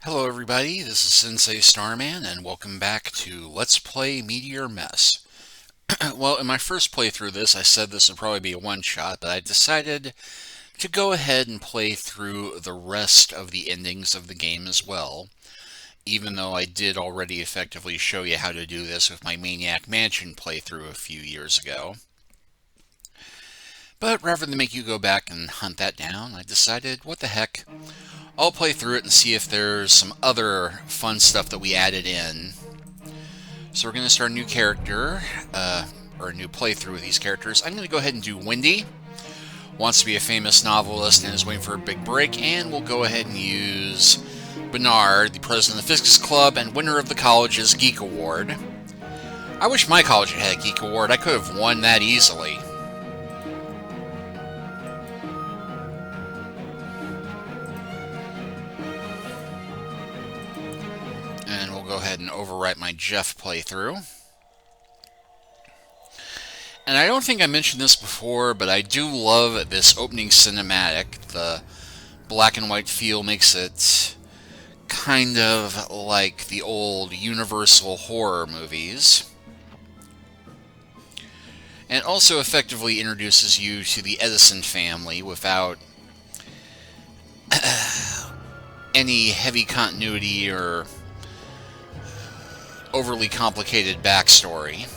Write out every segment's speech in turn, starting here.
Hello everybody, this is Sensei Starman and welcome back to Let's Play Meteor Mess. Well, in my first playthrough of this, I said this would probably be a one-shot, but I decided to go ahead and play through the rest of the endings of the game as well, even though I did already effectively show you how to do this with my Maniac Mansion playthrough a few years ago. But rather than make you go back and hunt that down, I decided, what the heck, I'll play through it and see if there's some other fun stuff that we added in. So we're going to start a new character, or a new playthrough with these characters. I'm going to go ahead and do Wendy. Wants to be a famous novelist and is waiting for a big break. And we'll go ahead and use Bernard, the president of the Physics Club and winner of the college's Geek Award. I wish my college had a Geek Award. I could have won that easily. And we'll go ahead and overwrite my Jeff playthrough. And I don't think I mentioned this before, but I do love this opening cinematic. The black and white feel makes it kind of like the old Universal horror movies. And also effectively introduces you to the Edison family without any heavy continuity or overly complicated backstory.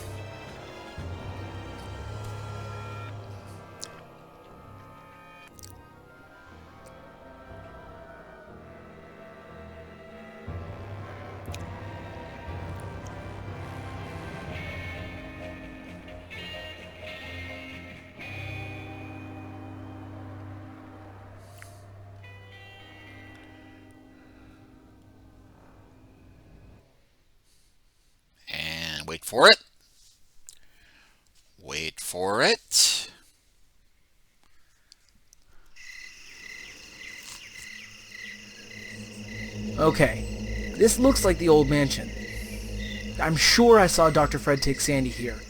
And wait for it. Wait for it. Okay, this looks like the old mansion. I'm sure I saw Dr. Fred take Sandy here.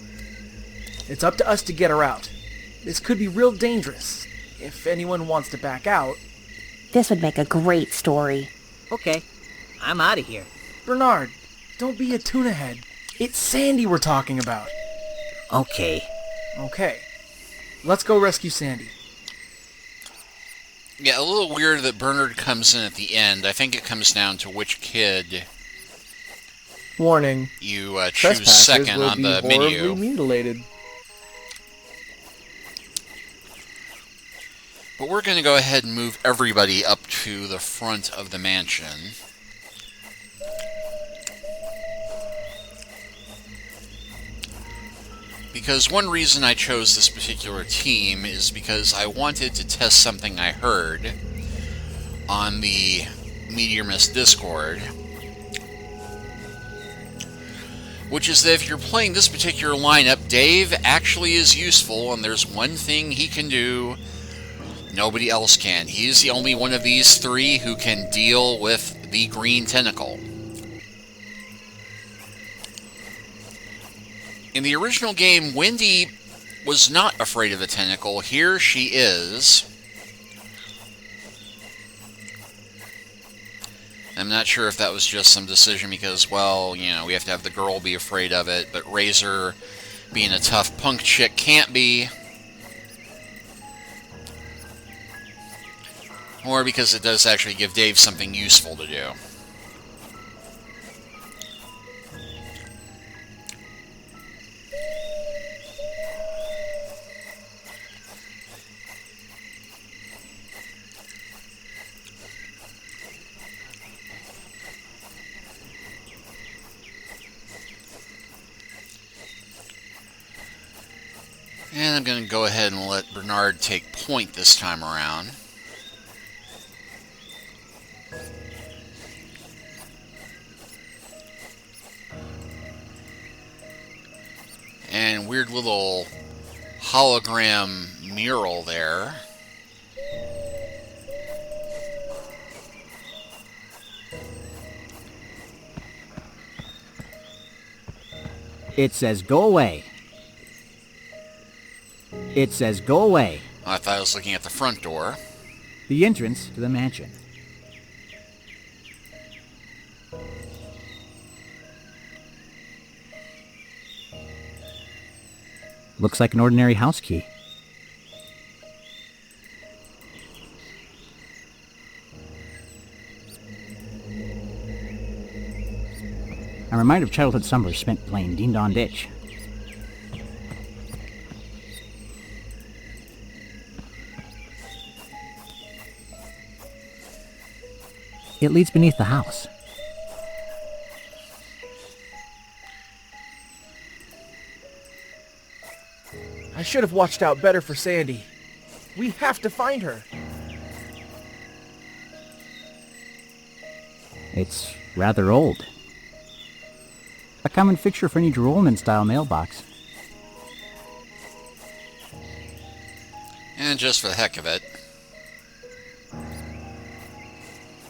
It's up to us to get her out. This could be real dangerous. If anyone wants to back out... This would make a great story. Okay, I'm out of here. Bernard, don't be a tuna head. It's Sandy we're talking about. Okay. Okay, let's go rescue Sandy. Yeah, a little weird that Bernard comes in at the end. I think it comes down to which kid Warning. you choose Trespassers second will on be the horribly menu. mutilated. But we're going to go ahead and move everybody up to the front of the mansion. Because one reason I chose this particular team is because I wanted to test something I heard on the Meteor Mess Discord, which is that if you're playing this particular lineup, Dave actually is useful, and there's one thing he can do nobody else can. He's the only one of these three who can deal with the Green Tentacle. In the original game, Wendy was not afraid of the tentacle. Here she is. I'm not sure if that was just some decision because, well, you know, we have to have the girl be afraid of it, but Razor, being a tough punk chick, can't be. Or because it does actually give Dave something useful to do. And I'm going to go ahead and let Bernard take point this time around. And weird little hologram mural there. It says go away. It says go away. I thought I was looking at the front door. The entrance to the mansion. Looks like an ordinary house key. I'm reminded of childhood summers spent playing Ding Dong Ditch. It leads beneath the house. I should have watched out better for Sandy. We have to find her. It's rather old. A common fixture for any Gerolman-style mailbox. And just for the heck of it.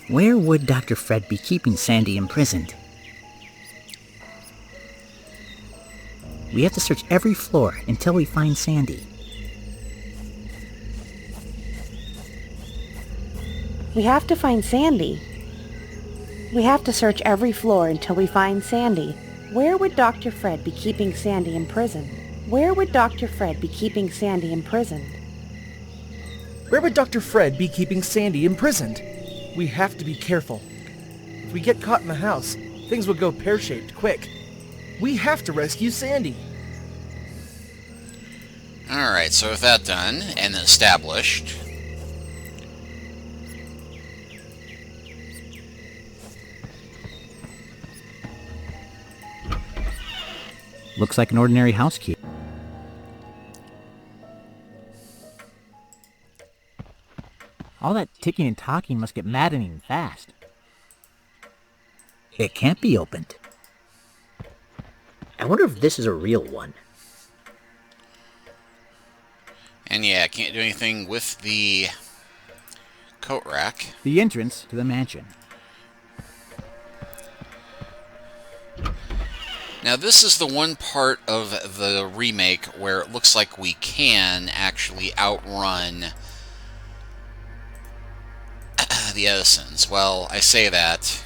Where would Dr. Fred be keeping Sandy imprisoned? We have to search every floor until we find Sandy. We have to find Sandy. We have to search every floor until we find Sandy. Where would Dr. Fred be keeping Sandy imprisoned? Where would Dr. Fred be keeping Sandy imprisoned? Where would Dr. Fred be keeping Sandy imprisoned? We have to be careful. If we get caught in the house, things would go pear-shaped quick. We have to rescue Sandy. Alright, so with that done and established, Looks like an ordinary house key. All that ticking and talking must get maddening fast. It can't be opened. I wonder if this is a real one. and yeah, I can't do anything with the coat rack. The entrance to the mansion. Now this is the one part of the remake where it looks like we can actually outrun the Edisons. Well, I say that.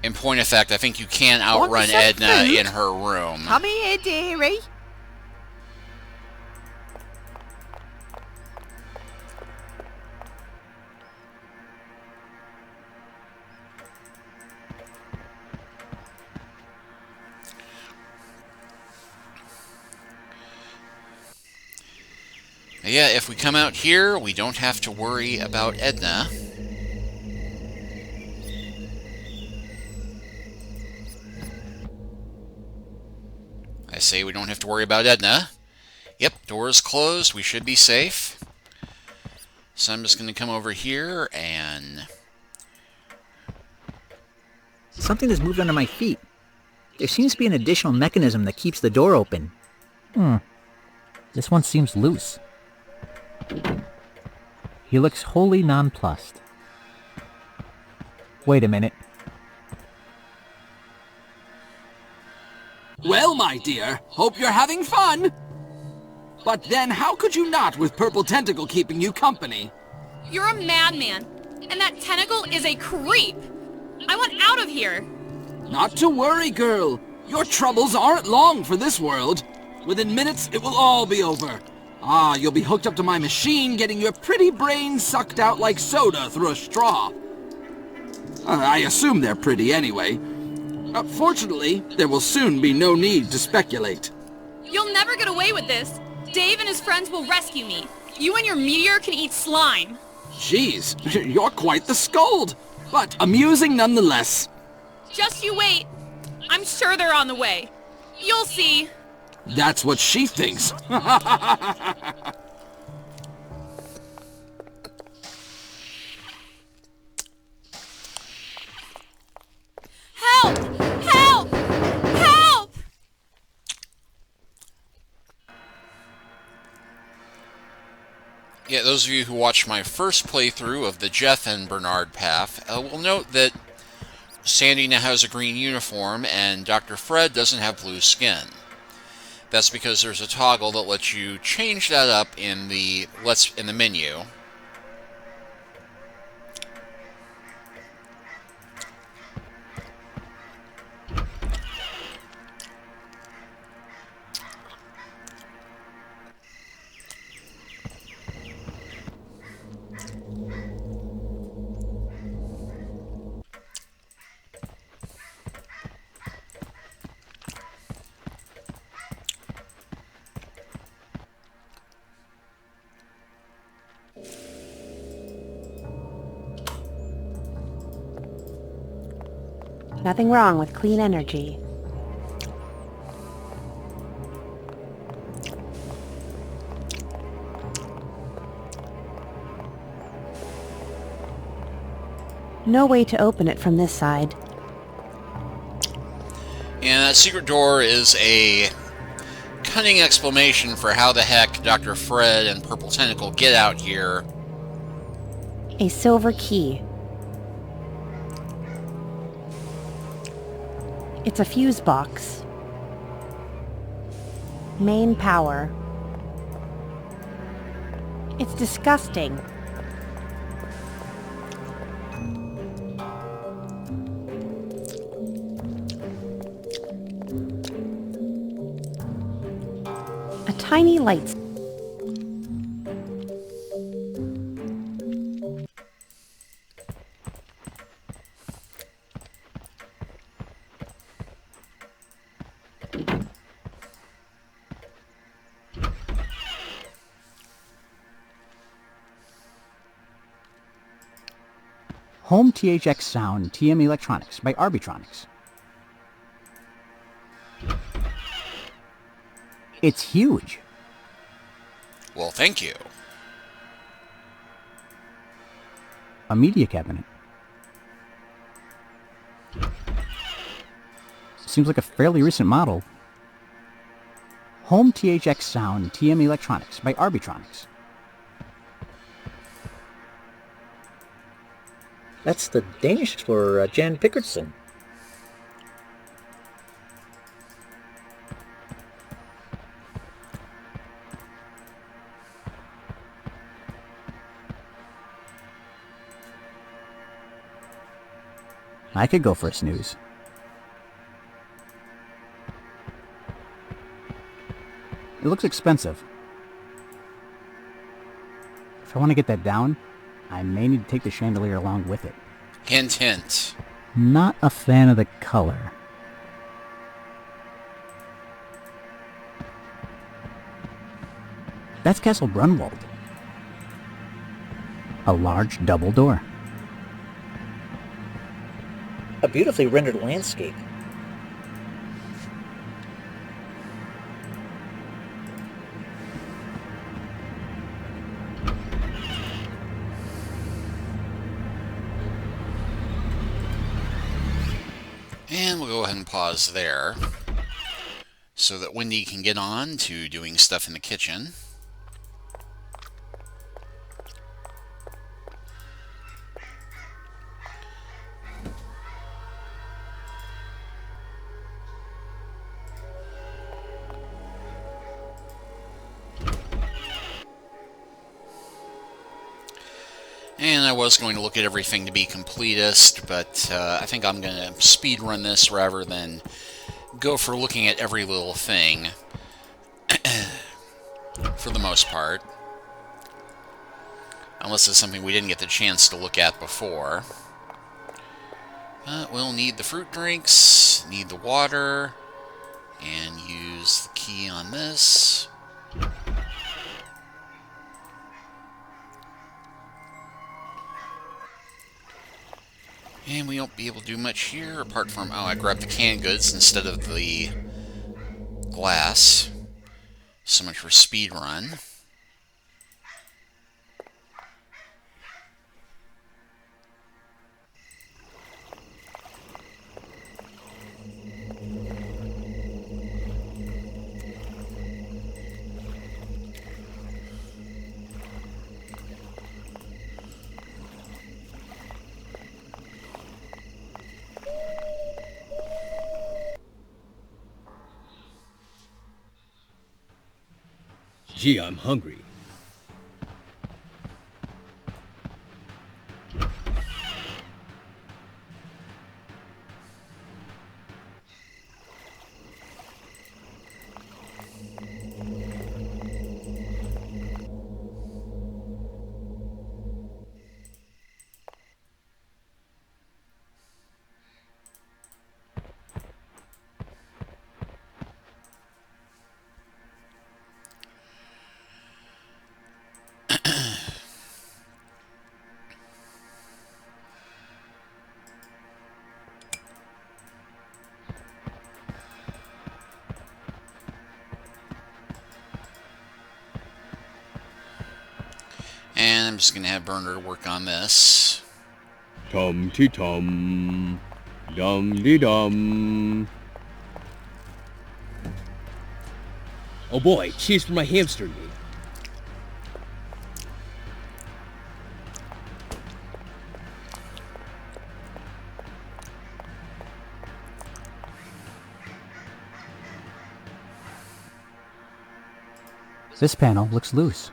In point of fact, I think you can outrun Edna in her room. Come here, dearie. Yeah, if we come out here, we don't have to worry about Edna. I say we don't have to worry about Edna. Yep, door's closed. We should be safe. So I'm just going to come over here and... Something has moved under my feet. There seems to be an additional mechanism that keeps the door open. This one seems loose. He looks wholly nonplussed. Wait a minute. Well, my dear, hope you're having fun. But then how could you not with Purple Tentacle keeping you company? You're a madman, and that tentacle is a creep. I want out of here. Not to worry, girl. Your troubles aren't long for this world. Within minutes, it will all be over. Ah, you'll be hooked up to my machine, getting your pretty brain sucked out like soda through a straw. I assume they're pretty anyway. Fortunately, there will soon be no need to speculate. You'll never get away with this. Dave and his friends will rescue me. You and your meteor can eat slime. Jeez, you're quite the scold, but amusing nonetheless. Just you wait. I'm sure they're on the way. You'll see. That's what she thinks. Help! Help! Help! Yeah, those of you who watched my first playthrough of the Jeff and Bernard path will note that Sandy now has a green uniform and Dr. Fred doesn't have blue skin. That's because there's a toggle that lets you change that up in the menu. Nothing wrong with clean energy. No way to open it from this side. And that secret door is a cunning explanation for how the heck Dr. Fred and Purple Tentacle get out here. A silver key. It's a fuse box. Main power. It's disgusting. A tiny light. Home THX Sound TM Electronics by Arbitronics. It's huge. Well, thank you. A media cabinet. Seems like a fairly recent model. Home THX Sound TM Electronics by Arbitronics. That's the Danish explorer, Jan Pickertson. I could go for a snooze. It looks expensive. If I want to get that down, I may need to take the chandelier along with it. Hint, hint. Not a fan of the color. That's Castle Brunwald. A large double door. A beautifully rendered landscape. And we'll go ahead and pause there so that Wendy can get on to doing stuff in the kitchen. And I was going to look at everything to be completist, but I think I'm going to speed run this rather than go for looking at every little thing for the most part. Unless it's something we didn't get the chance to look at before. We'll need the fruit drinks, need the water, and use the key on this. And we won't be able to do much here, apart from, oh, I grabbed the canned goods instead of the glass. So much for speed run. Gee, I'm hungry. I'm just going to have Bernard work on this. Tum-ti-tum. Dum-de-dum. Oh boy, cheese for my hamster knee. This panel looks loose.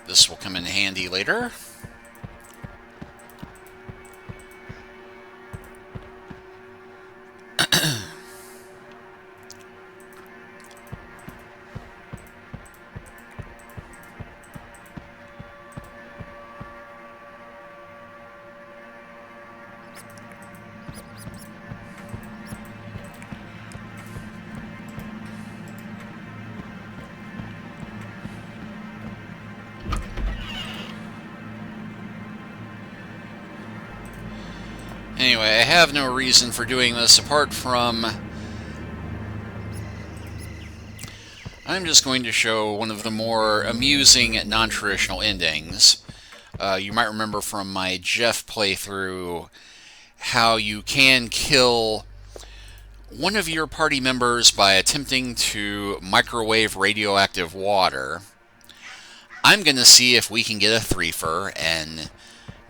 This will come in handy later. Anyway, I have no reason for doing this apart from I'm just going to show one of the more amusing non-traditional endings. You might remember from my Jeff playthrough how you can kill one of your party members by attempting to microwave radioactive water. I'm going to see if we can get a threefer and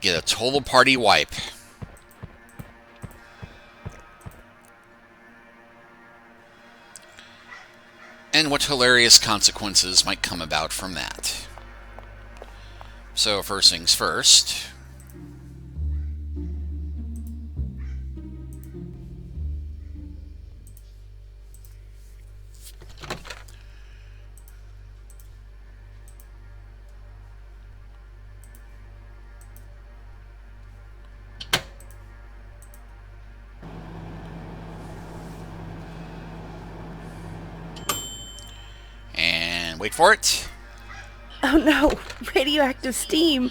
get a total party wipe. And what hilarious consequences might come about from that. So first things first. And wait for it. Oh no, radioactive steam.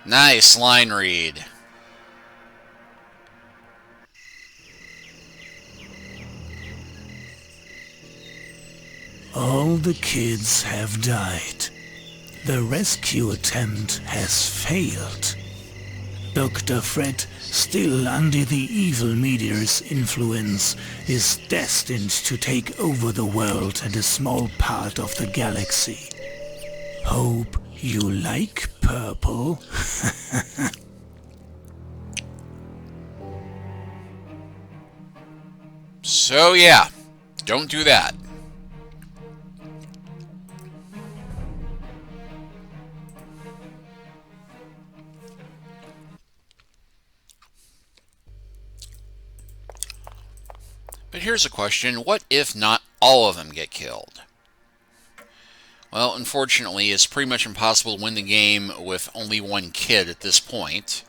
Nice line read. All the kids have died. The rescue attempt has failed. Dr. Fred, still under the evil meteor's influence, is destined to take over the world and a small part of the galaxy. Hope you like purple. So yeah, don't do that. But here's a question, what if not all of them get killed? Well, unfortunately, it's pretty much impossible to win the game with only one kid at this point.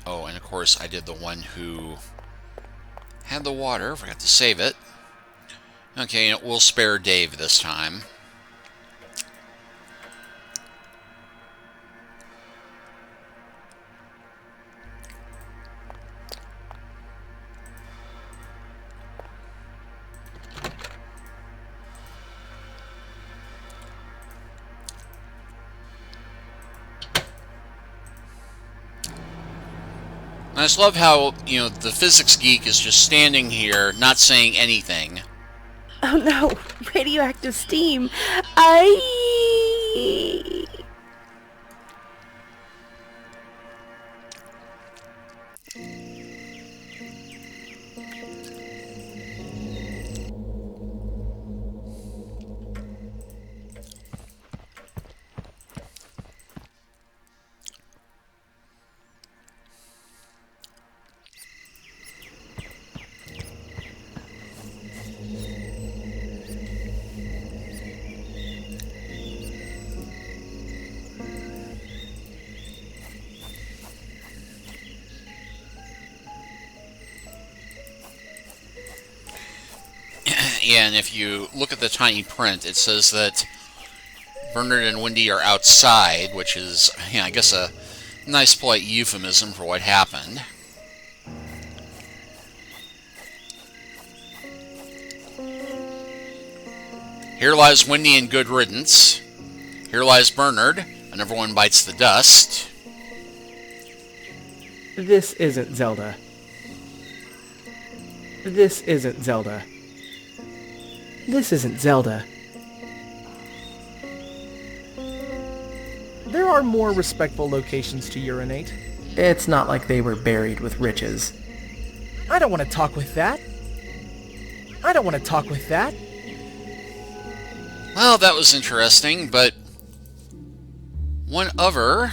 Oh, and of course I did the one who had the water, forgot to save it. Okay, we'll spare Dave this time. I just love how, the physics geek is just standing here, not saying anything. Oh no, radioactive steam. Yeah, and if you look at the tiny print, it says that Bernard and Wendy are outside, which is, I guess, a Nice polite euphemism for what happened. Here lies Wendy and good riddance. Here lies Bernard, and everyone bites the dust. This isn't Zelda. This isn't Zelda. This isn't Zelda. There are more respectful locations to urinate. It's not like they were buried with riches. I don't want to talk with that. I don't want to talk with that. Well, that was interesting, but one other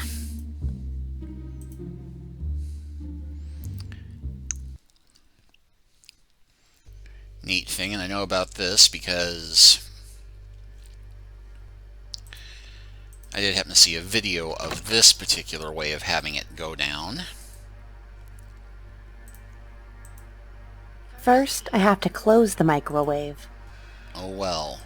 neat thing, and I know about this because I did happen to see a video of this particular way of having it go down. First, I have to close the microwave. Oh well.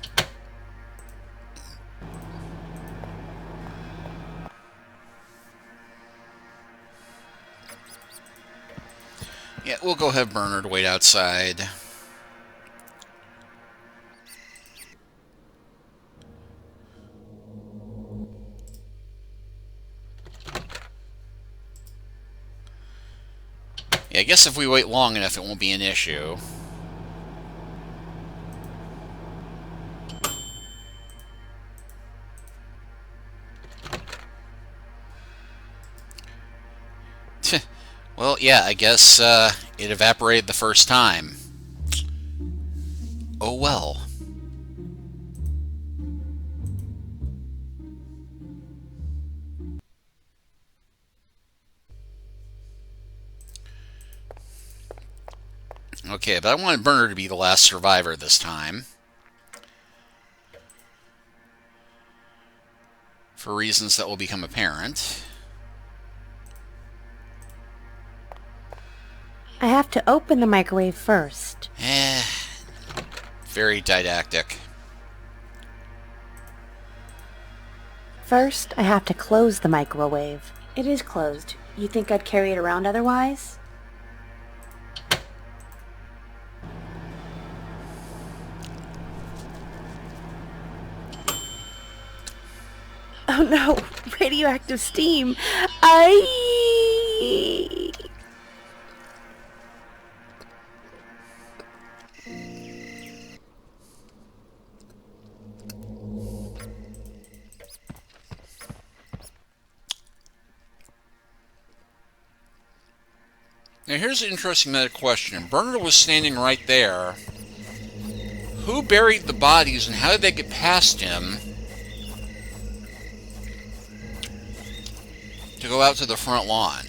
Yeah, we'll go have Bernard wait outside. Yeah, I guess if we wait long enough, it won't be an issue. Well, yeah, I guess it evaporated the first time. Oh well. Okay, but I wanted Bernard to be the last survivor this time. For reasons that will become apparent. I have to open the microwave first. Very didactic. First, I have to close the microwave. It is closed. You think I'd carry it around otherwise? Oh no, radioactive steam. Now here's an interesting meta question. Bernard was standing right there. Who buried the bodies and how did they get past him to go out to the front lawn?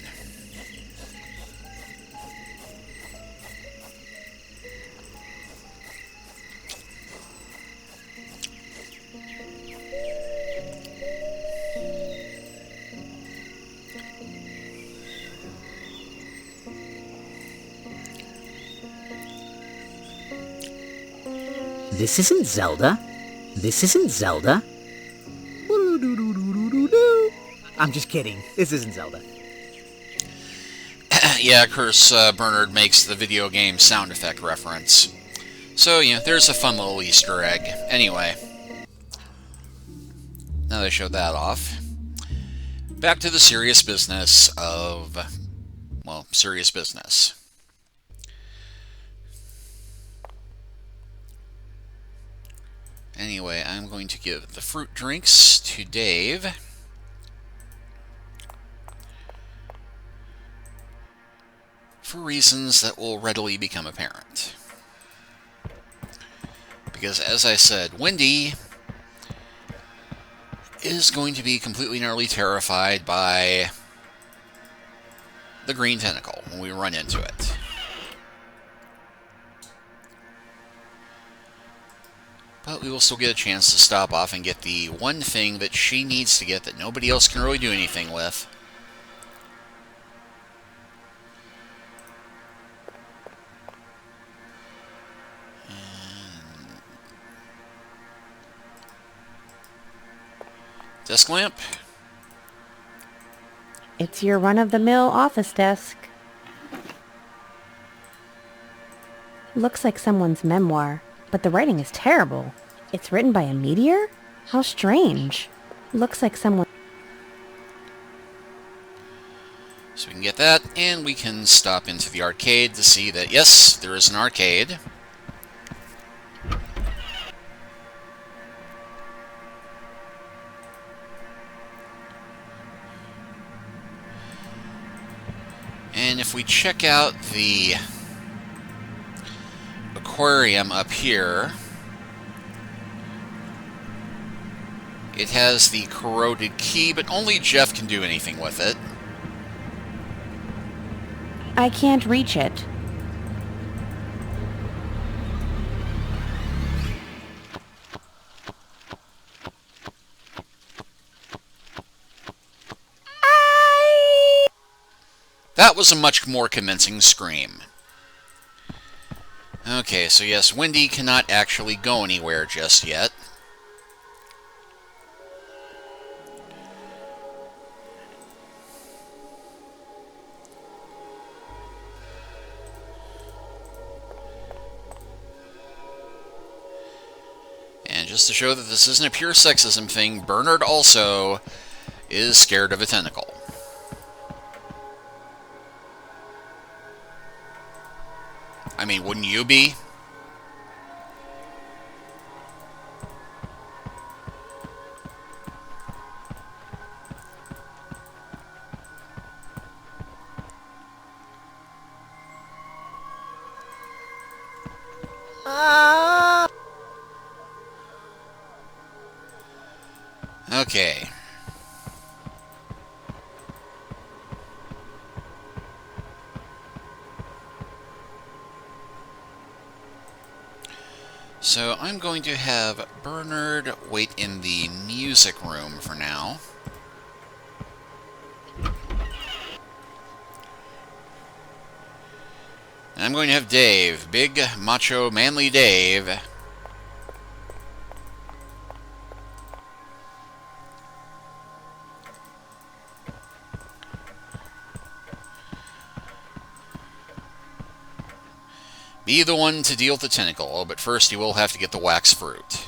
This isn't Zelda. This isn't Zelda. I'm just kidding. This isn't Zelda. Yeah, of course, Bernard makes the video game sound effect reference. So, yeah, there's a fun little Easter egg. Anyway, now that I showed that off, back to the serious business of, well, serious business. Anyway, I'm going to give the fruit drinks to Dave. For reasons that will readily become apparent. Because, as I said, Wendy is going to be completely and utterly terrified by the Green Tentacle when we run into it. But we will still get a chance to stop off and get the one thing that she needs to get that nobody else can really do anything with. Desk lamp. It's your run-of-the-mill office desk. Looks like someone's memoir, but the writing is terrible. It's written by a meteor? How strange. Looks like someone... So we can get that, and we can stop into the arcade to see that, yes, there is an arcade. And if we check out the aquarium up here, it has the corroded key, but only Jeff can do anything with it. I can't reach it. That was a much more convincing scream. Okay, so yes, Wendy cannot actually go anywhere just yet. And just to show that this isn't a pure sexism thing, Bernard also is scared of a tentacle. I mean, wouldn't you be? Okay. So I'm going to have Bernard wait in the music room for now. And I'm going to have Dave, big, macho, manly Dave, be the one to deal with the tentacle, but first you will have to get the wax fruit.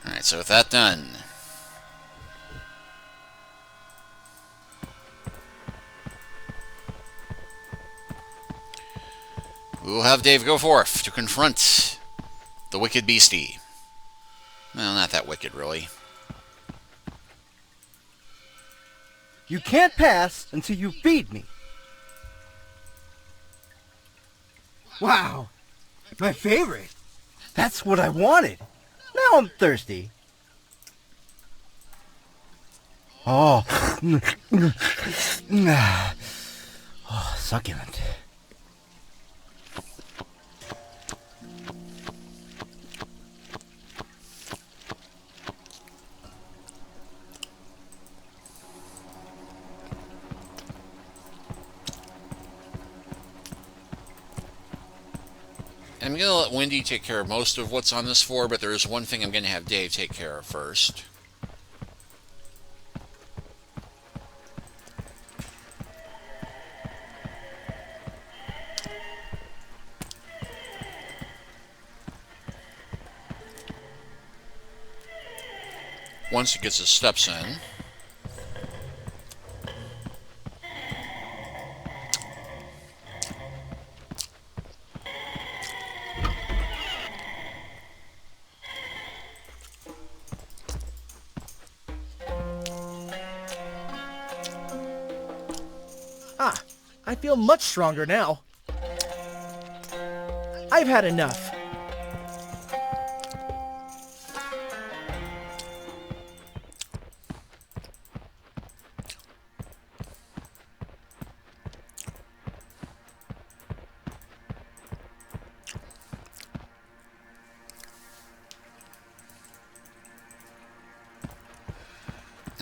Alright, so with that done, we will have Dave go forth to confront the wicked beastie. Well, not that wicked, really. You can't pass until you feed me. Wow, my favorite. That's what I wanted. Now I'm thirsty. Oh, oh, succulent. I'm going to let Wendy take care of most of what's on this floor, but there is one thing I'm going to have Dave take care of first. Once he gets his steps in. Ah, I feel much stronger now. I've had enough.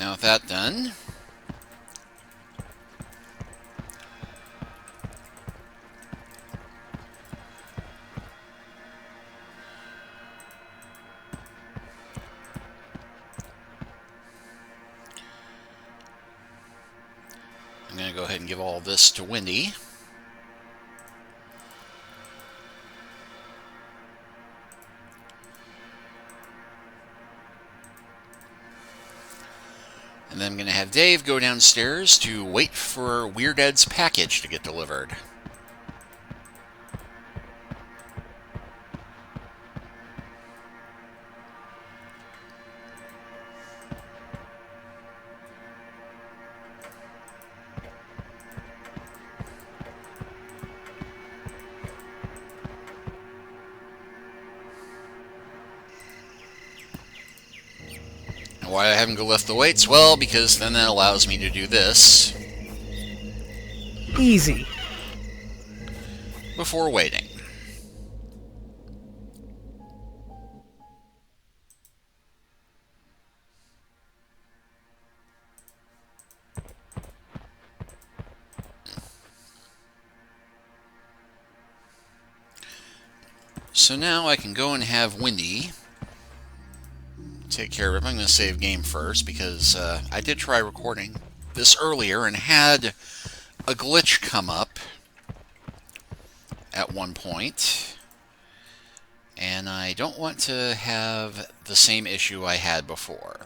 Now with that done, I'm going to go ahead and give all this to Wendy. And then I'm going to have Dave go downstairs to wait for Weird Ed's package to get delivered. Why I haven't lift the weights? Well, because then that allows me to do this Easy. before waiting. So now I can go and have Wendy take care of it. I'm going to save game first because I did try recording this earlier and had a glitch come up at one point, and I don't want to have the same issue I had before.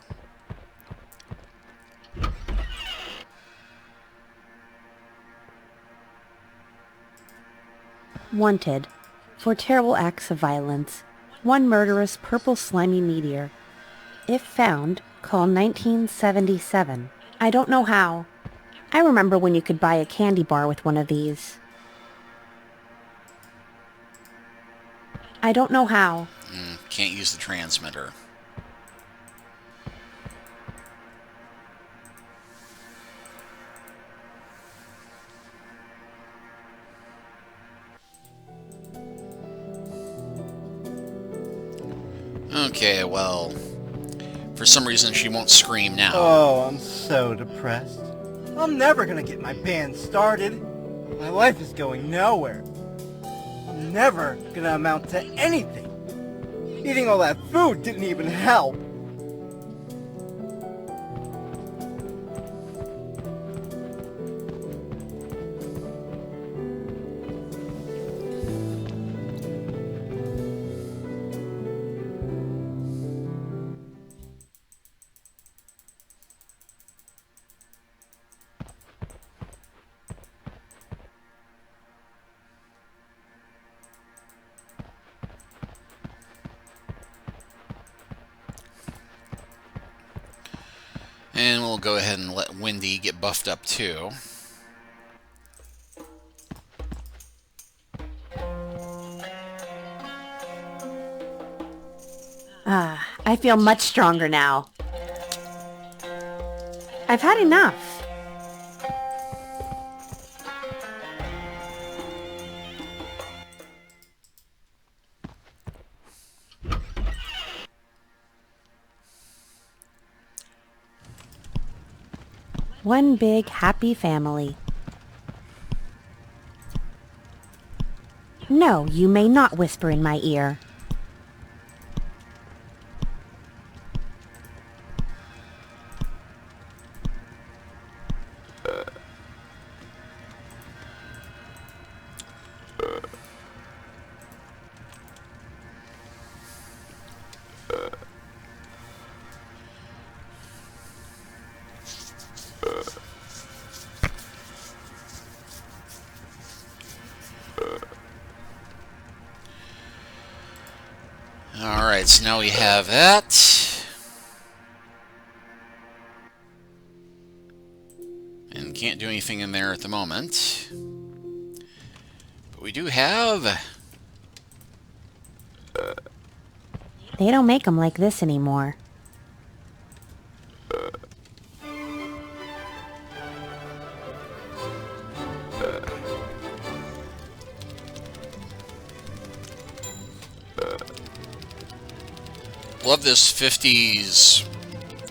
Wanted for terrible acts of violence. One murderous purple slimy meteor. If found, call 1977. I don't know how. I remember when you could buy a candy bar with one of these. I don't know how. Can't use the transmitter. Okay, well, for some reason she won't scream now. Oh, I'm so depressed. I'm never gonna get my band started. My life is going nowhere. I'm never gonna amount to anything. Eating all that food didn't even help. And we'll go ahead and let Wendy get buffed up too. I feel much stronger now. I've had enough. One big happy family. No, you may not whisper in my ear. Alright, so now we have that. And can't do anything in there at the moment. But we do have... They don't make them like this anymore. Love this 50s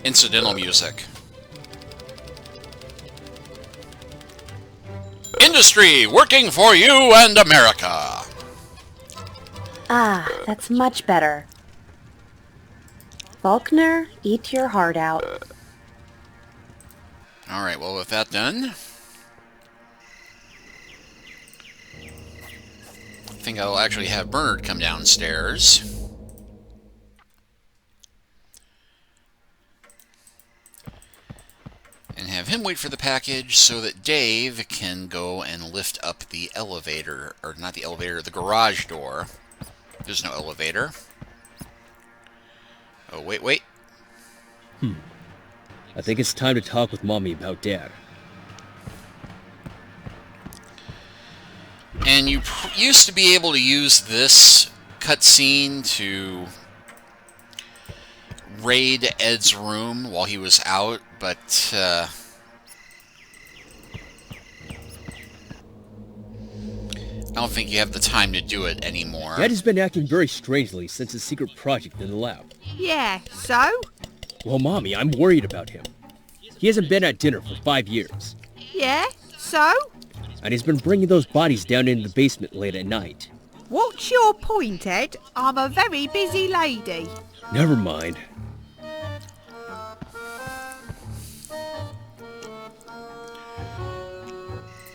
incidental music. Industry, working for you and America. Ah, that's much better. Faulkner, eat your heart out. Alright, well, with that done, I think I'll actually have Bernard come downstairs. And have him wait for the package so that Dave can go and lift up the elevator, or not the elevator, the garage door. There's no elevator. Oh, wait. I think it's time to talk with Mommy about Dad. And you used to be able to use this cutscene to raid Ed's room while he was out, but I don't think you have the time to do it anymore. Dad has been acting very strangely since his secret project in the lab. Yeah, so? Well, Mommy, I'm worried about him. He hasn't been at dinner for 5 years. Yeah, so? And he's been bringing those bodies down into the basement late at night. What's your point, Ed? I'm a very busy lady. Never mind.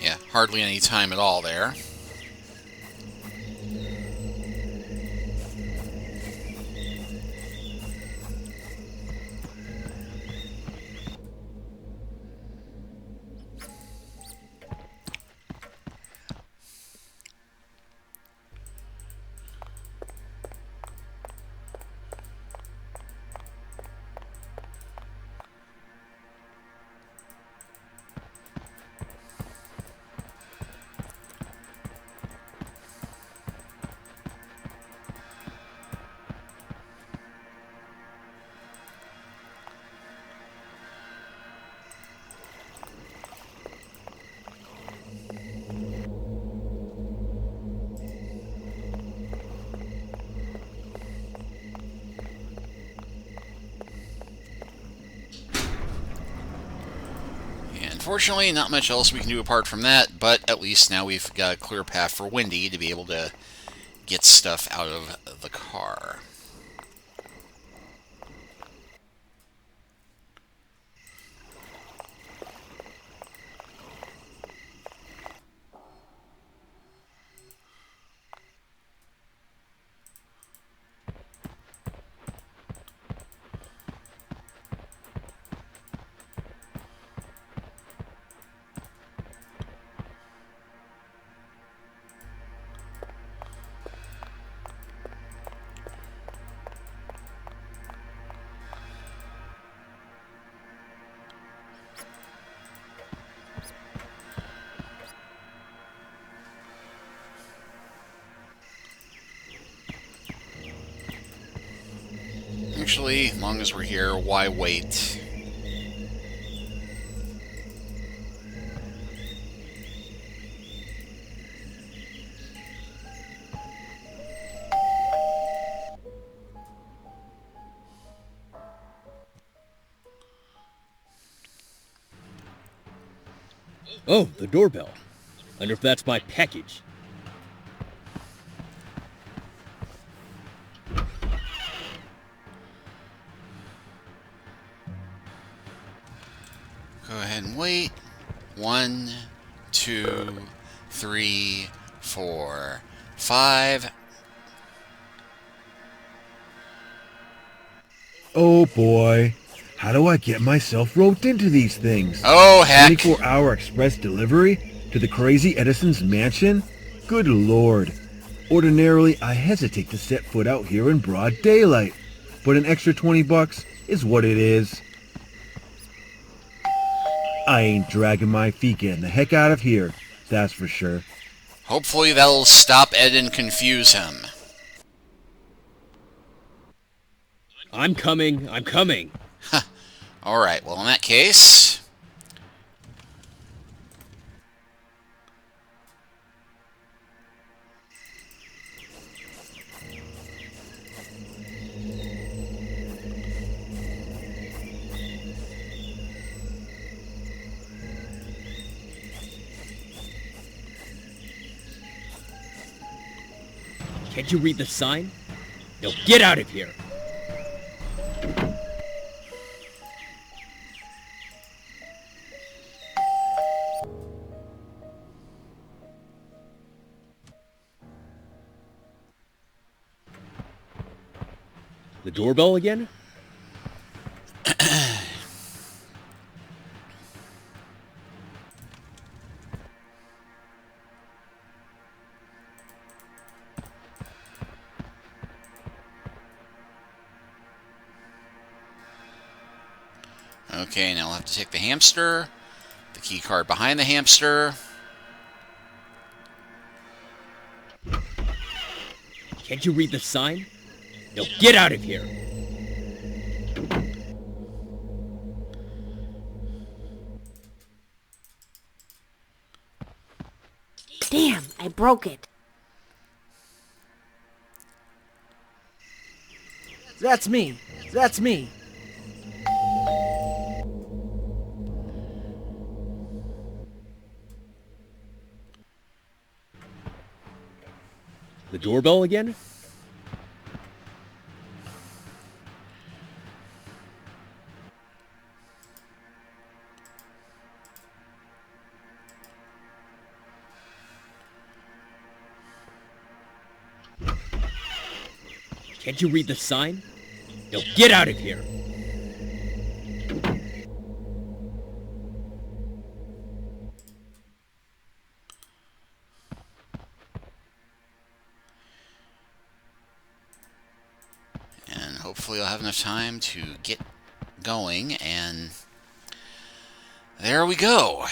Yeah, hardly any time at all there. Unfortunately, not much else we can do apart from that, but at least now we've got a clear path for Wendy to be able to get stuff out of the car. Actually, as long as we're here, why wait? Oh, the doorbell. Wonder if that's my package. Go ahead and wait. 1, 2, 3, 4, 5. Oh boy. How do I get myself roped into these things? Oh, heck. 24-hour express delivery to the crazy Edison's mansion? Good lord. Ordinarily, I hesitate to set foot out here in broad daylight, but an extra $20 is what it is. I ain't dragging my feet getting the heck out of here, that's for sure. Hopefully that'll stop Ed and confuse him. I'm coming. Alright, well in that case... Can't you read the sign? No, get out of here! The doorbell again? Okay, now we'll have to take the hamster, the key card behind the hamster. Can't you read the sign? No, get out of here! Damn, I broke it. That's me. That's me. The doorbell again? Can't you read the sign? No, get out of here! And hopefully I'll have enough time to get going, and there we go.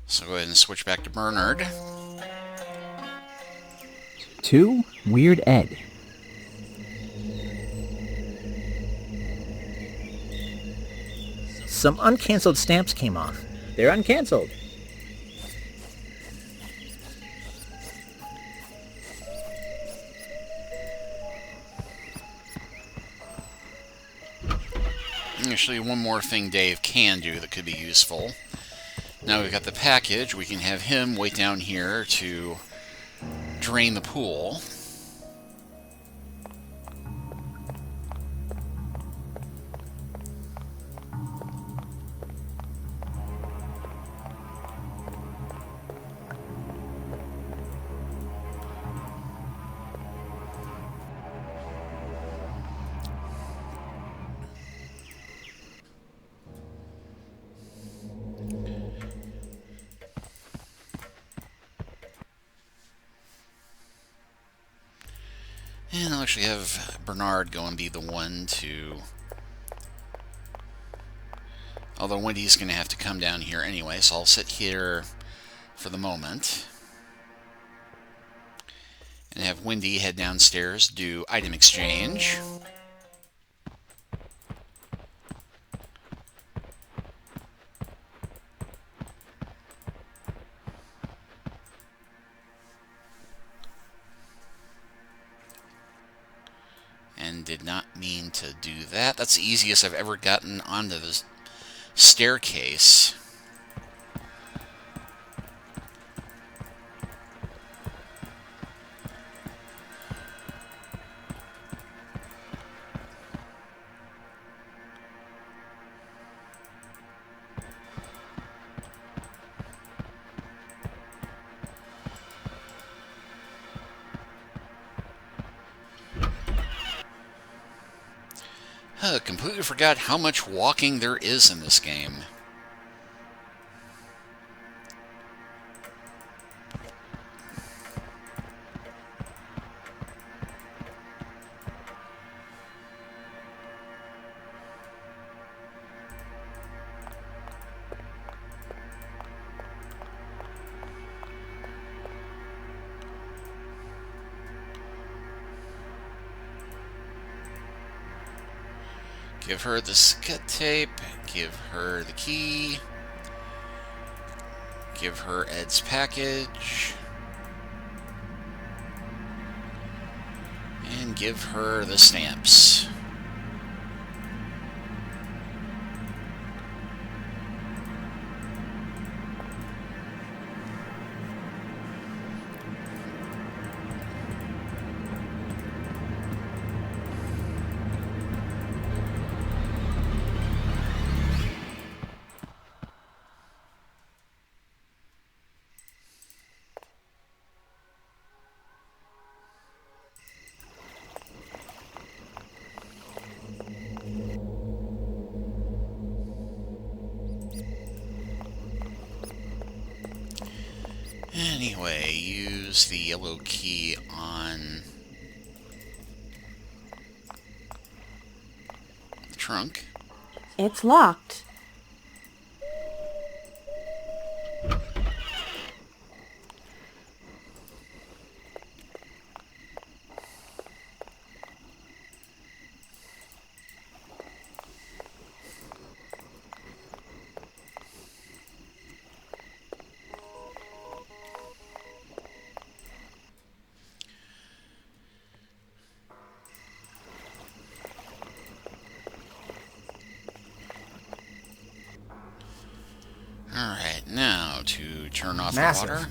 So go ahead and switch back to Bernard. 2. Weird Ed. Some uncanceled stamps came off. They're uncanceled. Actually, one more thing Dave can do that could be useful. Now we've got the package, we can have him wait down here to drain the pool. And I'll actually have Bernard go and be the one to... Although Wendy's going to have to come down here anyway, so I'll sit here for the moment. And have Wendy head downstairs, do item exchange. And did not mean to do that. That's the easiest I've ever gotten onto the staircase. Completely forgot how much walking there is in this game. Give her the skit tape, give her the key, give her Ed's package, and give her the stamps. Anyway, use the yellow key on the trunk. It's locked. Alright, now to turn off Massive. the water.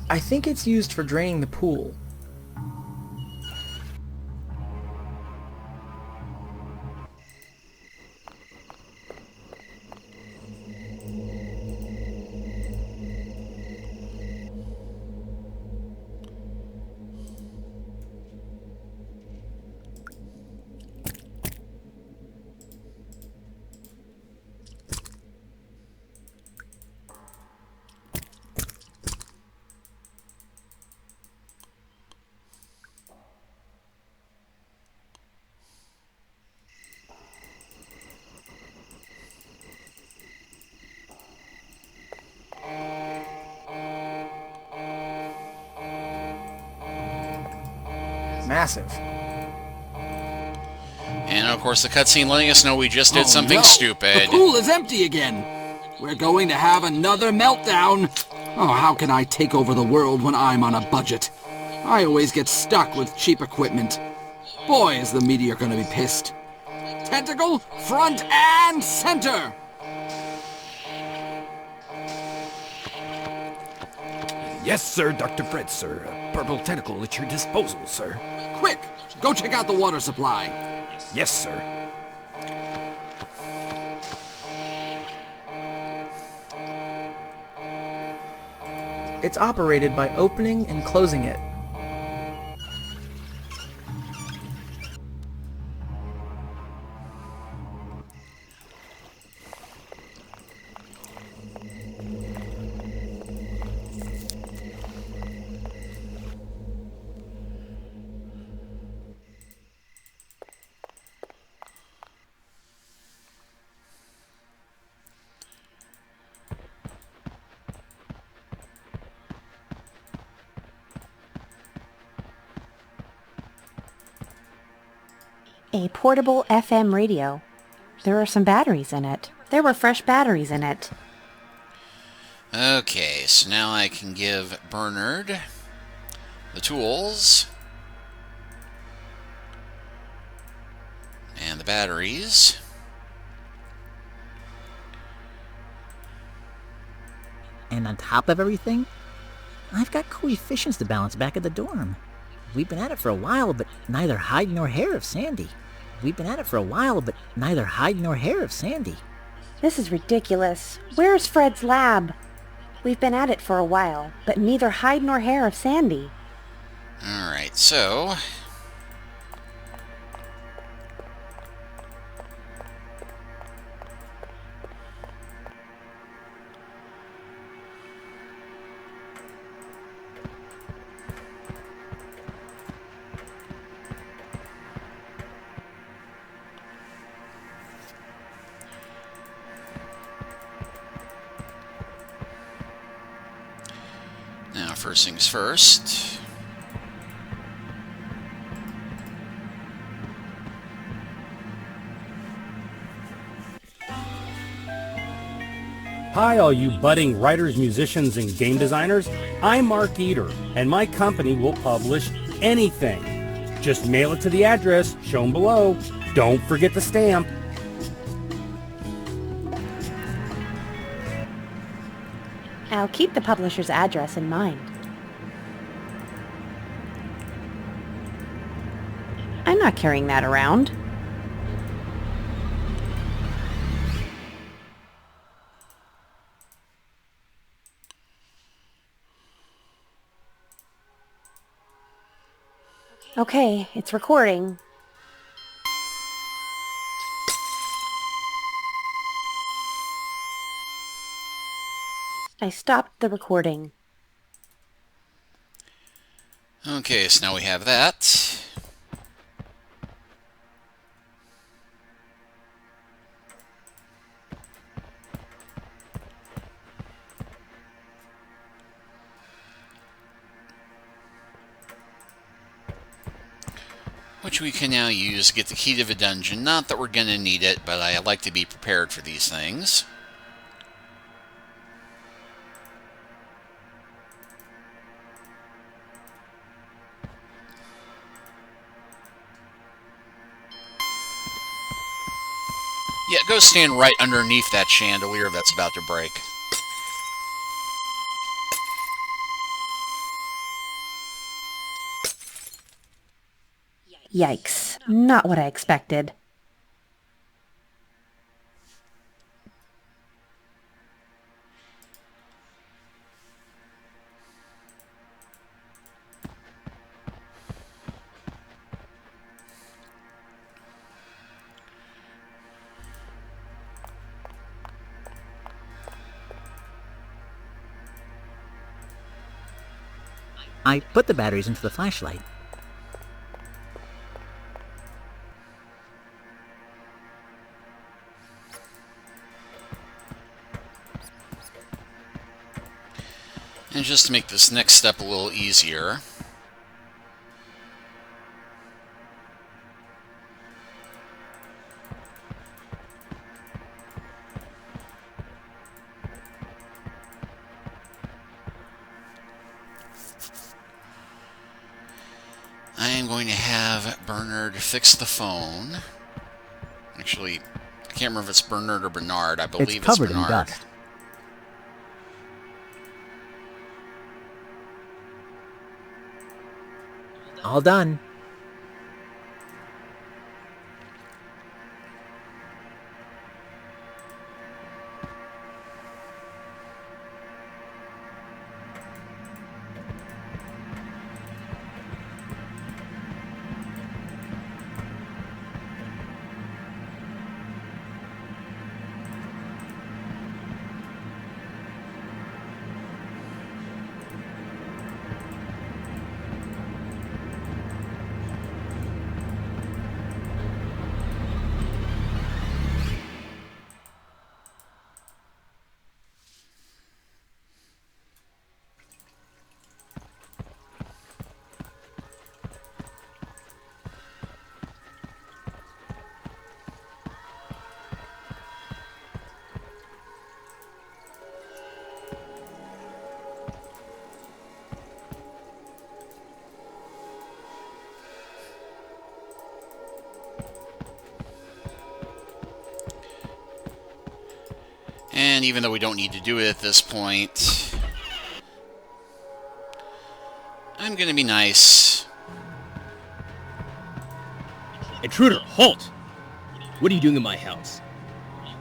I think it's used for draining the pool. Massive. And of course the cutscene letting us know we just did something no. stupid. The pool is empty again. We're going to have another meltdown. Oh, how can I take over the world when I'm on a budget? I always get stuck with cheap equipment. Boy, is the Meteor gonna be pissed. Tentacle, front and center! Yes, sir, Dr. Fred, sir. A purple tentacle at your disposal, sir. Quick, go check out the water supply. Yes, sir. It's operated by opening and closing it. A portable FM radio. There are some batteries in it. There were fresh batteries in it. Okay, so now I can give Bernard the tools and the batteries. And on top of everything, I've got coefficients to balance back at the dorm. We've been at it for a while, but neither hide nor hair of Sandy. We've been at it for a while, but neither hide nor hair of Sandy. This is ridiculous. Where's Fred's lab? We've been at it for a while, but neither hide nor hair of Sandy. Alright, so now first things first. Hi, all you budding writers, musicians, and game designers. I'm Mark Eater, and my company will publish anything. Just mail it to the address shown below. Don't forget the stamp. I'll keep the publisher's address in mind. I'm not carrying that around. Okay, it's recording. I stopped the recording. Okay, so now we have that. Which we can now use to get the key to the dungeon. Not that we're going to need it, but I like to be prepared for these things. Yeah, go stand right underneath that chandelier that's about to break. Yikes. Not what I expected. I put the batteries into the flashlight. And just to make this next step a little easier, I am going to have Bernard fix the phone. Actually, I can't remember if it's Bernard or Bernard. I believe it's covered Bernard. in dust. All done. And even though we don't need to do it at this point, I'm going to be nice. Intruder, halt! What are you doing in my house?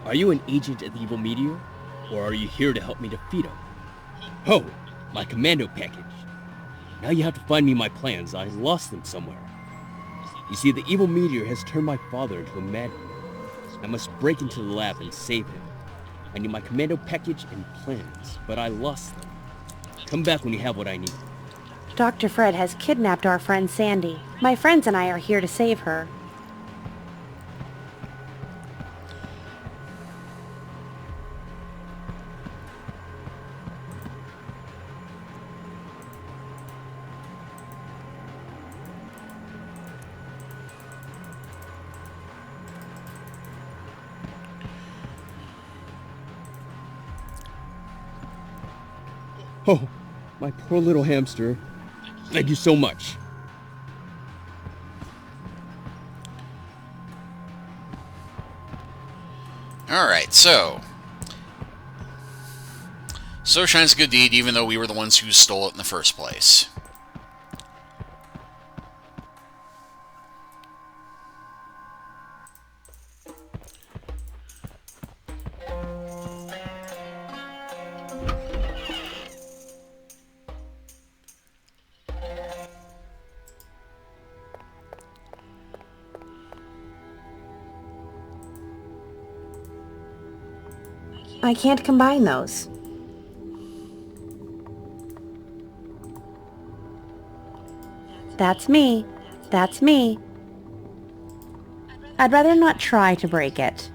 Are you an agent of the evil meteor? Or are you here to help me defeat him? Oh, my commando package. Now you have to find me my plans. I lost them somewhere. You see, the evil meteor has turned my father into a madman. I must break into the lab and save him. I need my commando package and plans, but I lost them. Come back when you have what I need. Dr. Fred has kidnapped our friend Sandy. My friends and I are here to save her. Oh, my poor little hamster. Thank you so much. Alright, so shines a good deed, even though we were the ones who stole it in the first place. I can't combine those. That's me. That's me. I'd rather not try to break it.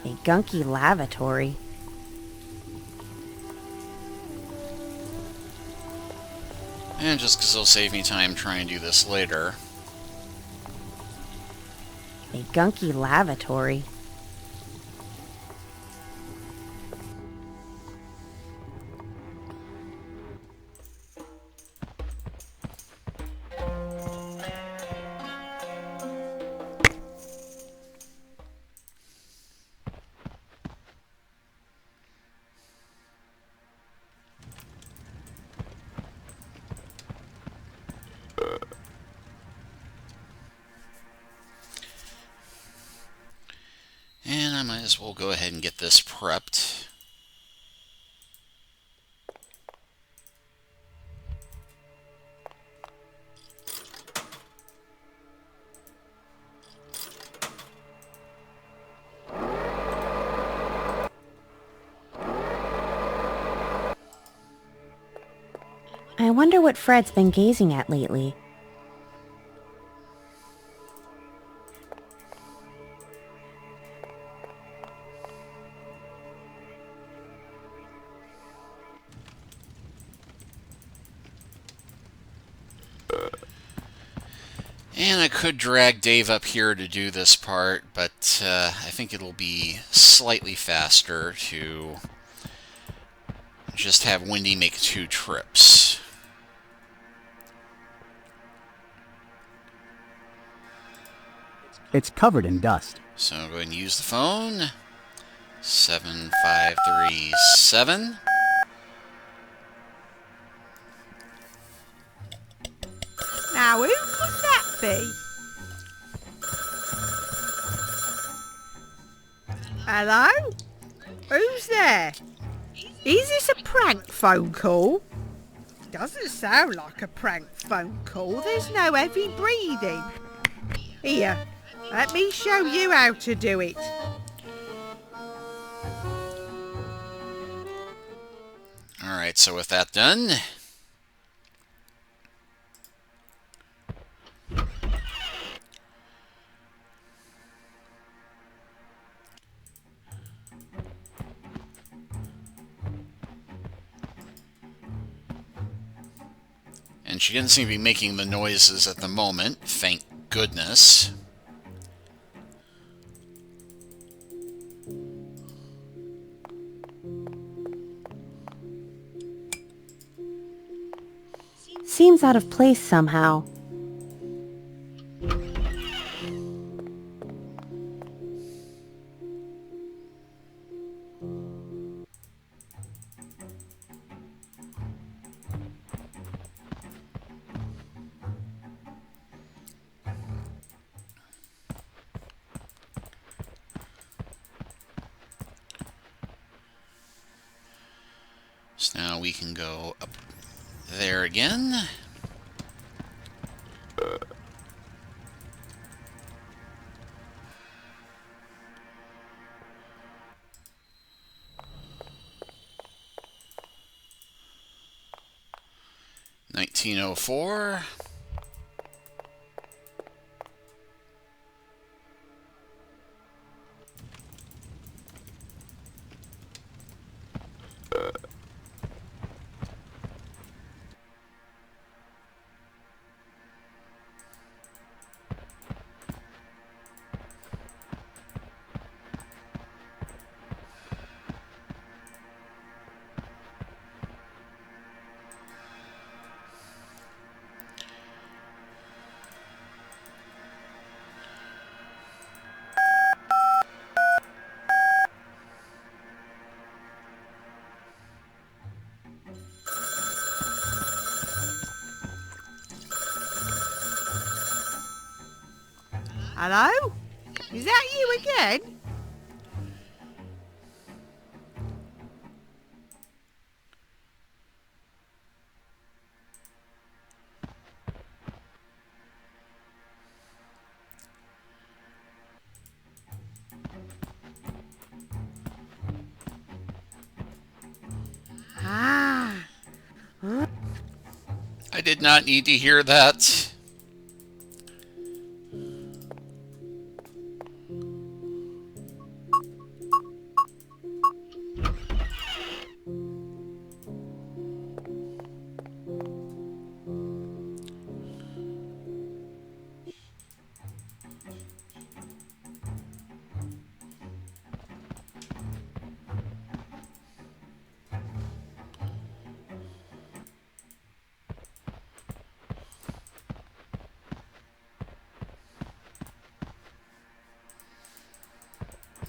A gunky lavatory. And just because it'll save me time trying to do this later. A gunky lavatory. And I might as well go ahead and get this prepped. I wonder what Fred's been gazing at lately. And I could drag Dave up here to do this part, but I think it'll be slightly faster to just have Wendy make 2 trips. It's covered in dust. So I'll go ahead and use the phone. 7537. Now, who could that be? Hello? Who's there? Is this a prank phone call? Doesn't sound like a prank phone call. There's no heavy breathing. Here, let me show you how to do it. Alright, so with that done, and she didn't seem to be making the noises at the moment, thank goodness. Seems out of place somehow. So now we can go up there again. $19.04. Hello? Is that you again? I did not need to hear that.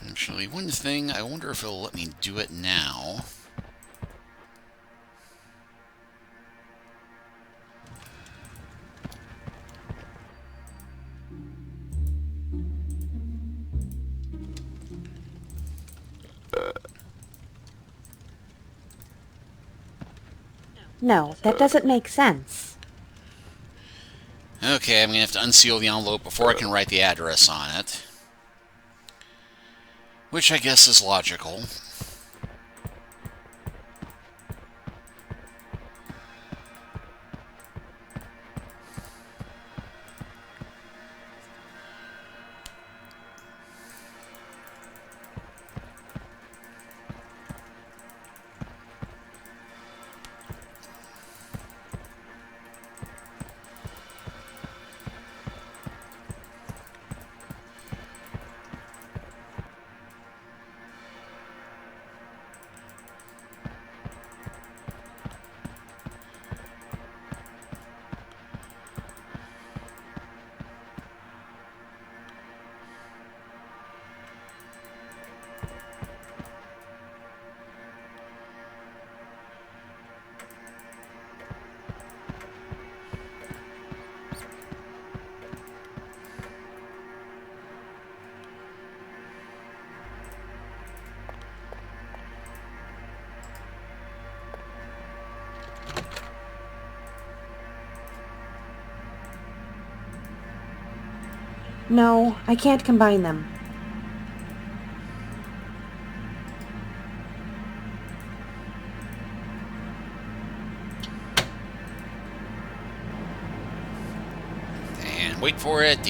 Actually, one thing, I wonder if it'll let me do it now. No, that doesn't make sense. Okay, I'm going to have to unseal the envelope before I can write the address on it. Which I guess is logical. No, I can't combine them. And wait for it.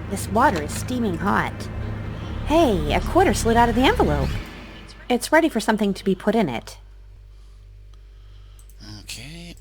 This water is steaming hot. Hey, a quarter slid out of the envelope. It's ready for something to be put in it. Okay.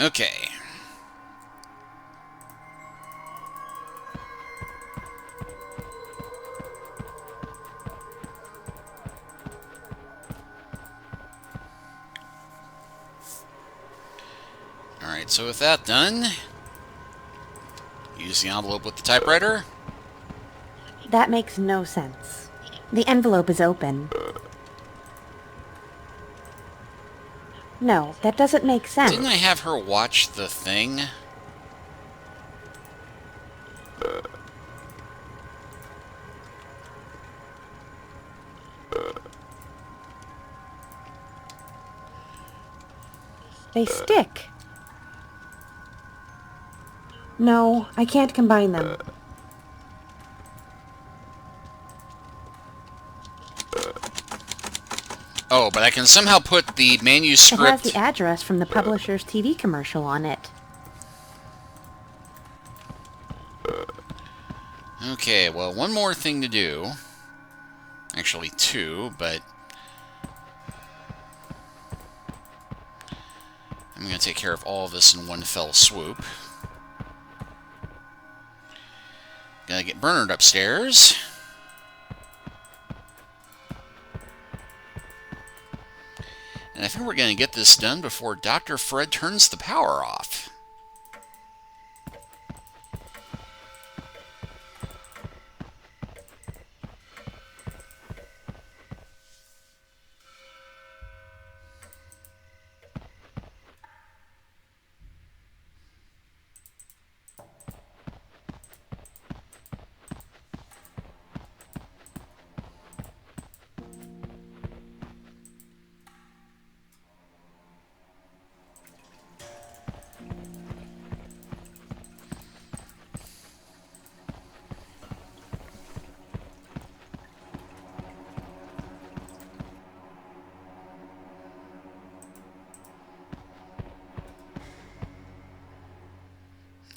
Okay. Alright, so with that done, use the envelope with the typewriter. That makes no sense. The envelope is open. No, that doesn't make sense. Didn't I have her watch the thing? They stick. No, I can't combine them. Oh, but I can somehow put the manuscript... It has the address from the publisher's TV commercial on it. Okay, well, one more thing to do. Actually, two, but... I'm going to take care of all of this in one fell swoop. Gotta get Bernard upstairs. And I think we're going to get this done before Dr. Fred turns the power off.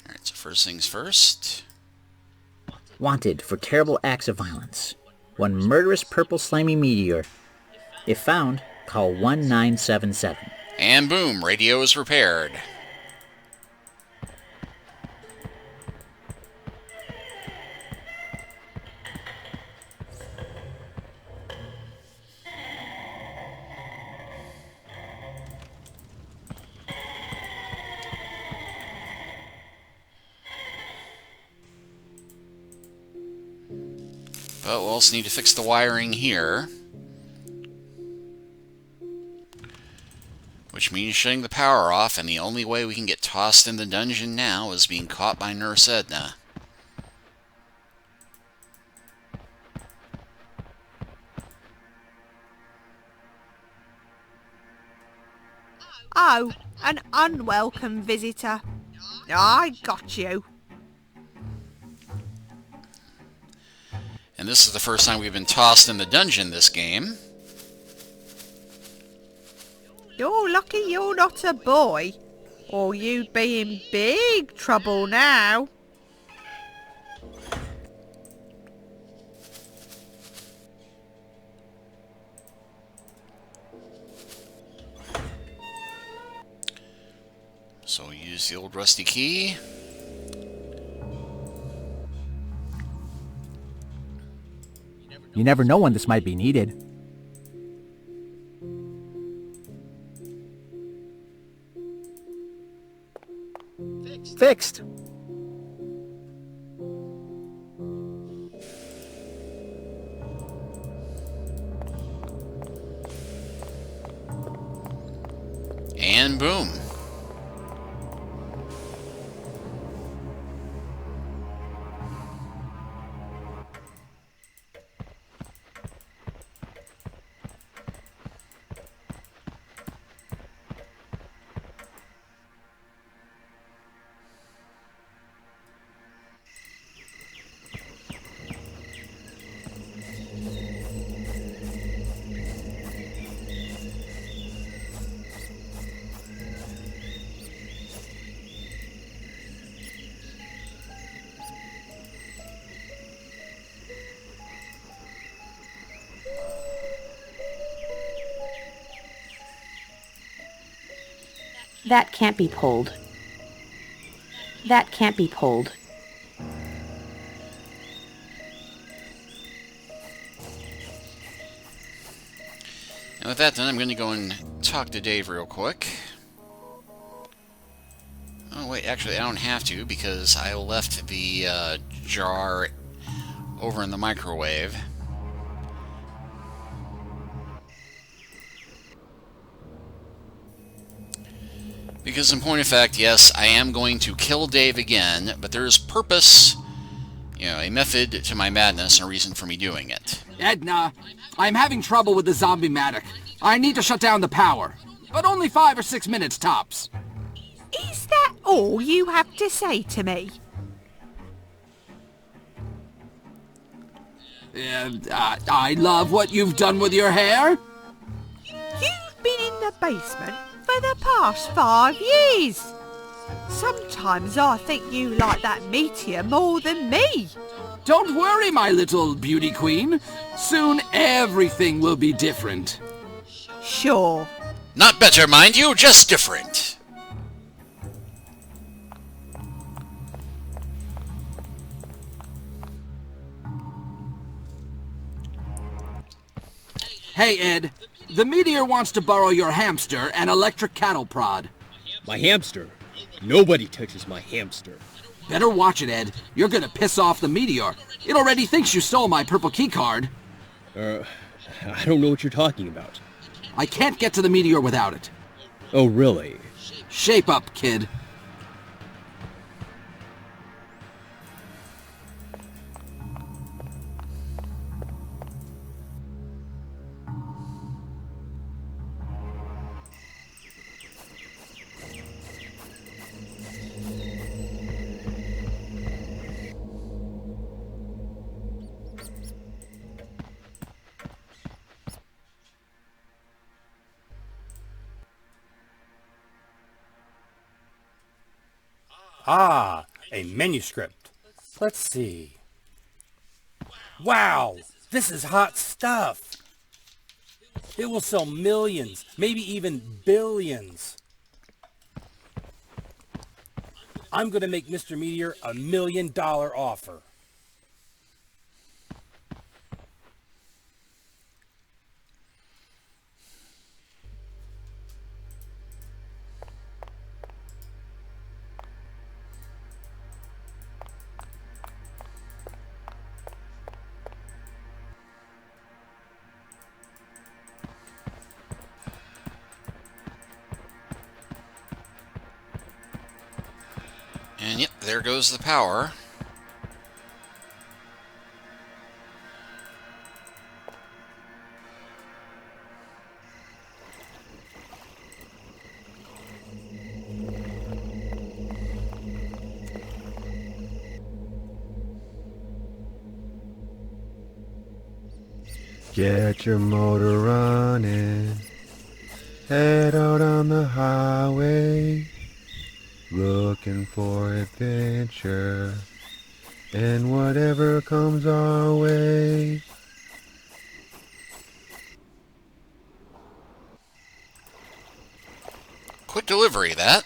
Alright, so first things first. Wanted for terrible acts of violence. One murderous purple slimy meteor. If found, call 1977. And boom, radio is repaired. But we'll also need to fix the wiring here. Which means shutting the power off, and the only way we can get tossed in the dungeon now is being caught by Nurse Edna. Oh, an unwelcome visitor. I got you. And this is the first time we've been tossed in the dungeon this game. You're lucky you're not a boy, or you'd be in big trouble now. So we'll use the old rusty key. You never know when this might be needed. Fixed. And boom. That can't be pulled. That can't be pulled. And with that done, I'm going to go and talk to Dave real quick. Oh wait, actually I don't have to because I left the jar over in the microwave. Because in point of fact, yes, I am going to kill Dave again, but there's purpose, you know, a method to my madness and a reason for me doing it. Edna, I'm having trouble with the zombie-matic. I need to shut down the power, but only 5 or 6 minutes tops. Is that all you have to say to me? I love what you've done with your hair. You've been in the basement for the past 5 years. Sometimes I think you like that meteor more than me. Don't worry, my little beauty queen. Soon everything will be different. Sure. Not better, mind you, just different. Hey, Ed. The meteor wants to borrow your hamster and electric cattle prod. My hamster? Nobody touches my hamster. Better watch it, Ed. You're gonna piss off the meteor. It already thinks you stole my purple key card. I don't know what you're talking about. I can't get to the meteor without it. Oh, really? Shape up, kid. Ah, a manuscript. Let's see. Wow, this is hot stuff. It will sell millions, maybe even billions. I'm going to make Mr. Meteor $1 million offer. And yep, there goes the power. Get your motor running, head out on the highway, looking for adventure, and whatever comes our way. Quick delivery, that.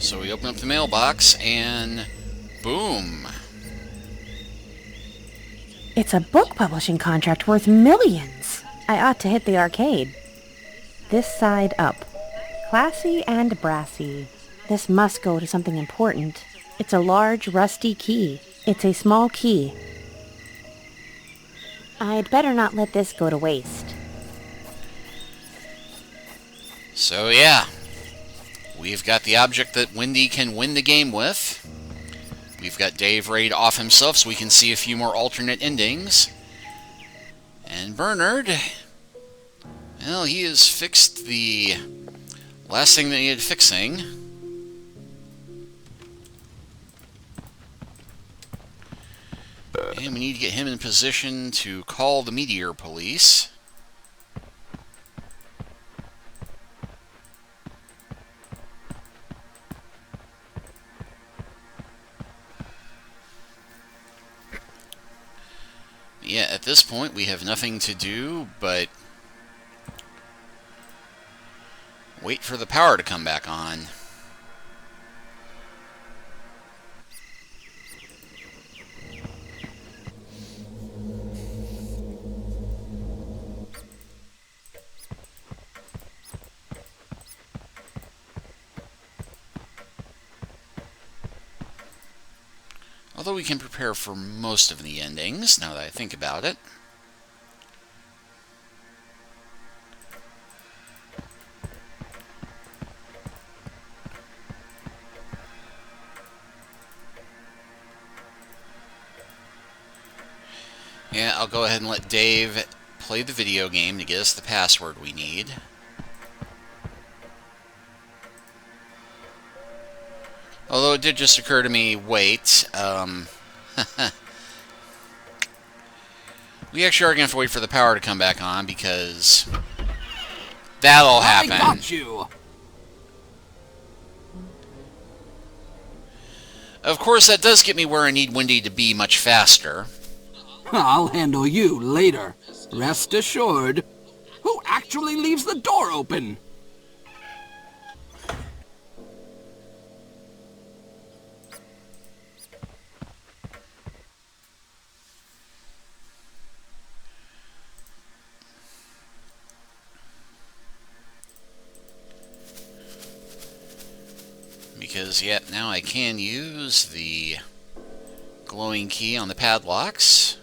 So we open up the mailbox and boom. It's a book publishing contract worth millions. I ought to hit the arcade. This side up. Classy and brassy. This must go to something important. It's a large, rusty key. It's a small key. I'd better not let this go to waste. So yeah, we've got the object that Wendy can win the game with. We've got Dave ready to off himself so we can see a few more alternate endings. And Bernard, well, he has fixed the last thing that he needed fixing. And we need to get him in position to call the Meteor Police. Yeah, at this point we have nothing to do but wait for the power to come back on. Although we can prepare for most of the endings, now that I think about it. Yeah, I'll go ahead and let Dave play the video game to get us the password we need. Although it did just occur to me, wait, we actually are going to have to wait for the power to come back on, because that'll happen. I got you! Of course, that does get me where I need Wendy to be much faster. I'll handle you later. Rest assured. Who actually leaves the door open? Because, yeah, now I can use the glowing key on the padlocks,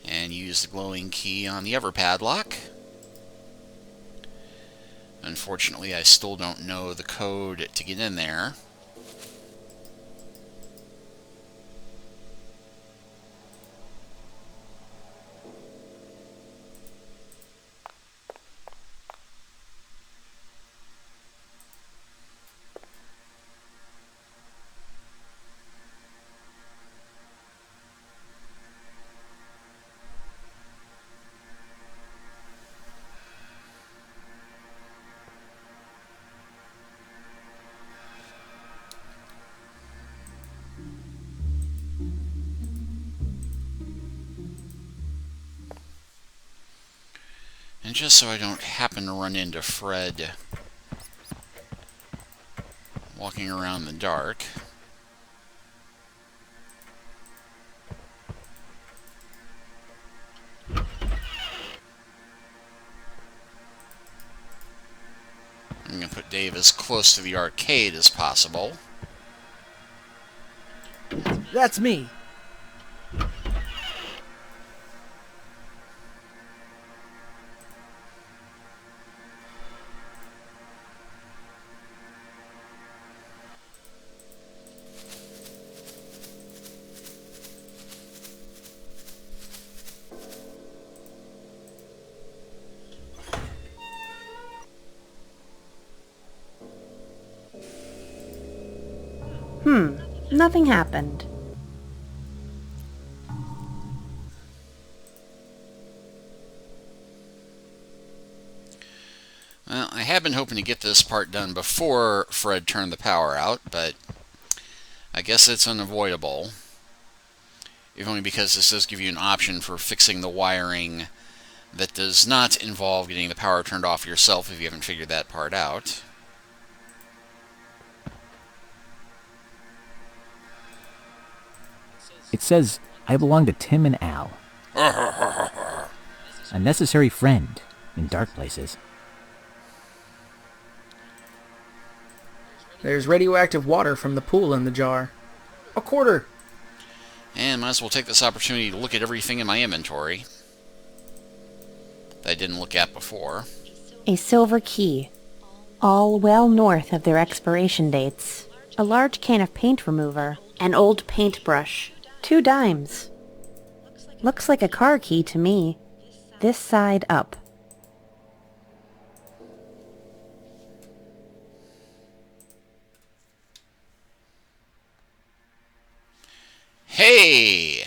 and use the glowing key on the other padlock. Unfortunately, I still don't know the code to get in there. And just so I don't happen to run into Fred walking around in the dark, I'm going to put Dave as close to the arcade as possible. That's me. Nothing happened. Well, I had been hoping to get this part done before Fred turned the power out, but I guess it's unavoidable. If only because this does give you an option for fixing the wiring that does not involve getting the power turned off yourself if you haven't figured that part out. It says, I belong to Tim and Al. A necessary friend in dark places. There's radioactive water from the pool in the jar. A quarter. And might as well take this opportunity to look at everything in my inventory that I didn't look at before. A silver key, all well north of their expiration dates. A large can of paint remover. An old paintbrush. 2 dimes. Looks like a car key to me. This side up. Hey!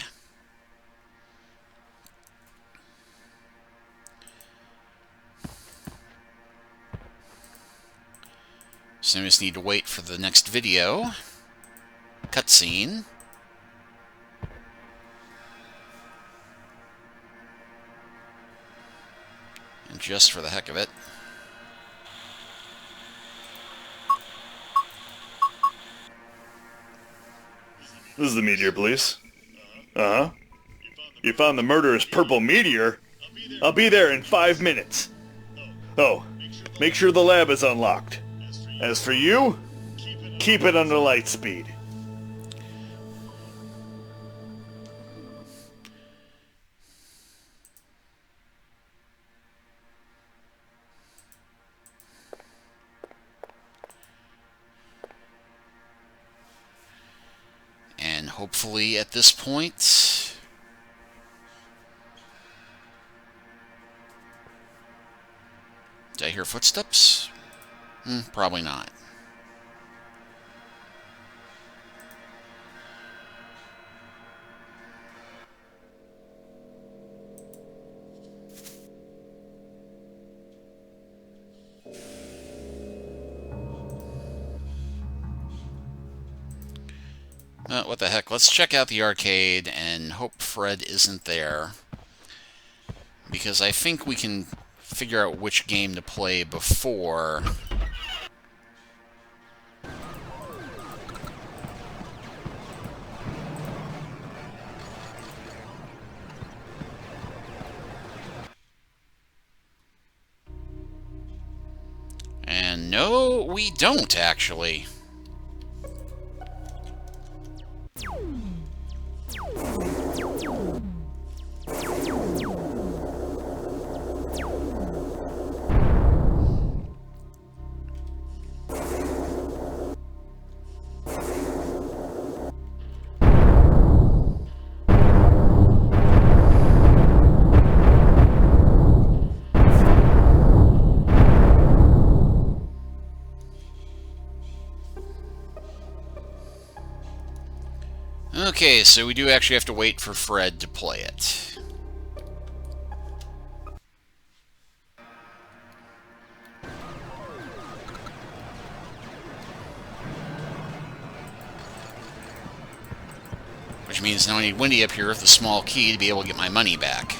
So we just need to wait for the next video. Cutscene. And just for the heck of it. This is the Meteor Police. Uh-huh. You found the murderous purple meteor? I'll be there in 5 minutes. Oh, make sure the lab is unlocked. As for you, keep it under light speed. And hopefully at this point, did I hear footsteps? Probably not. What the heck? Let's check out the arcade and hope Fred isn't there. Because I think we can figure out which game to play before. And no, we don't, actually. Okay, so we do actually have to wait for Fred to play it. Which means now I need Wendy up here with a small key to be able to get my money back.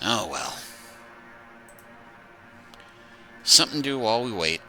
Oh well. Something to do while we wait.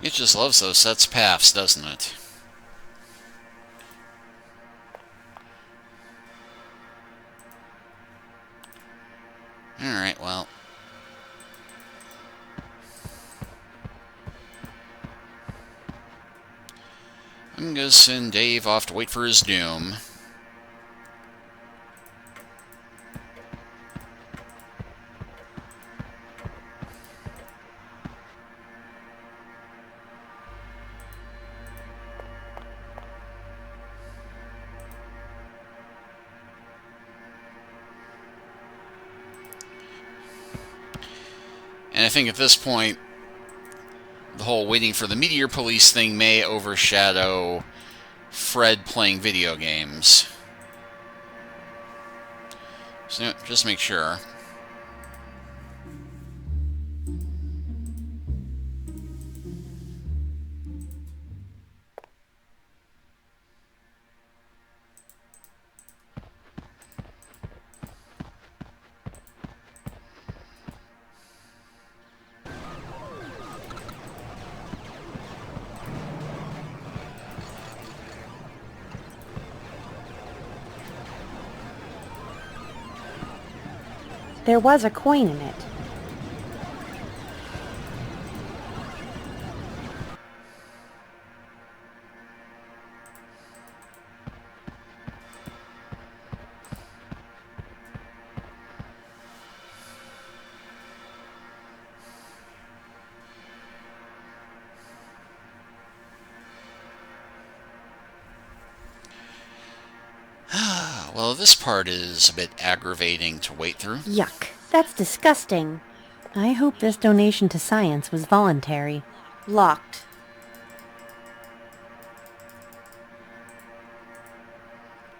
It just loves those sets paths, doesn't it? Alright, well. I'm gonna send Dave off to wait for his doom. And I think at this point, the whole waiting for the Meteor Police thing may overshadow Fred playing video games. So just make sure. There was a coin in it. Well, this part is a bit aggravating to wait through. Yuck. That's disgusting. I hope this donation to science was voluntary. Locked.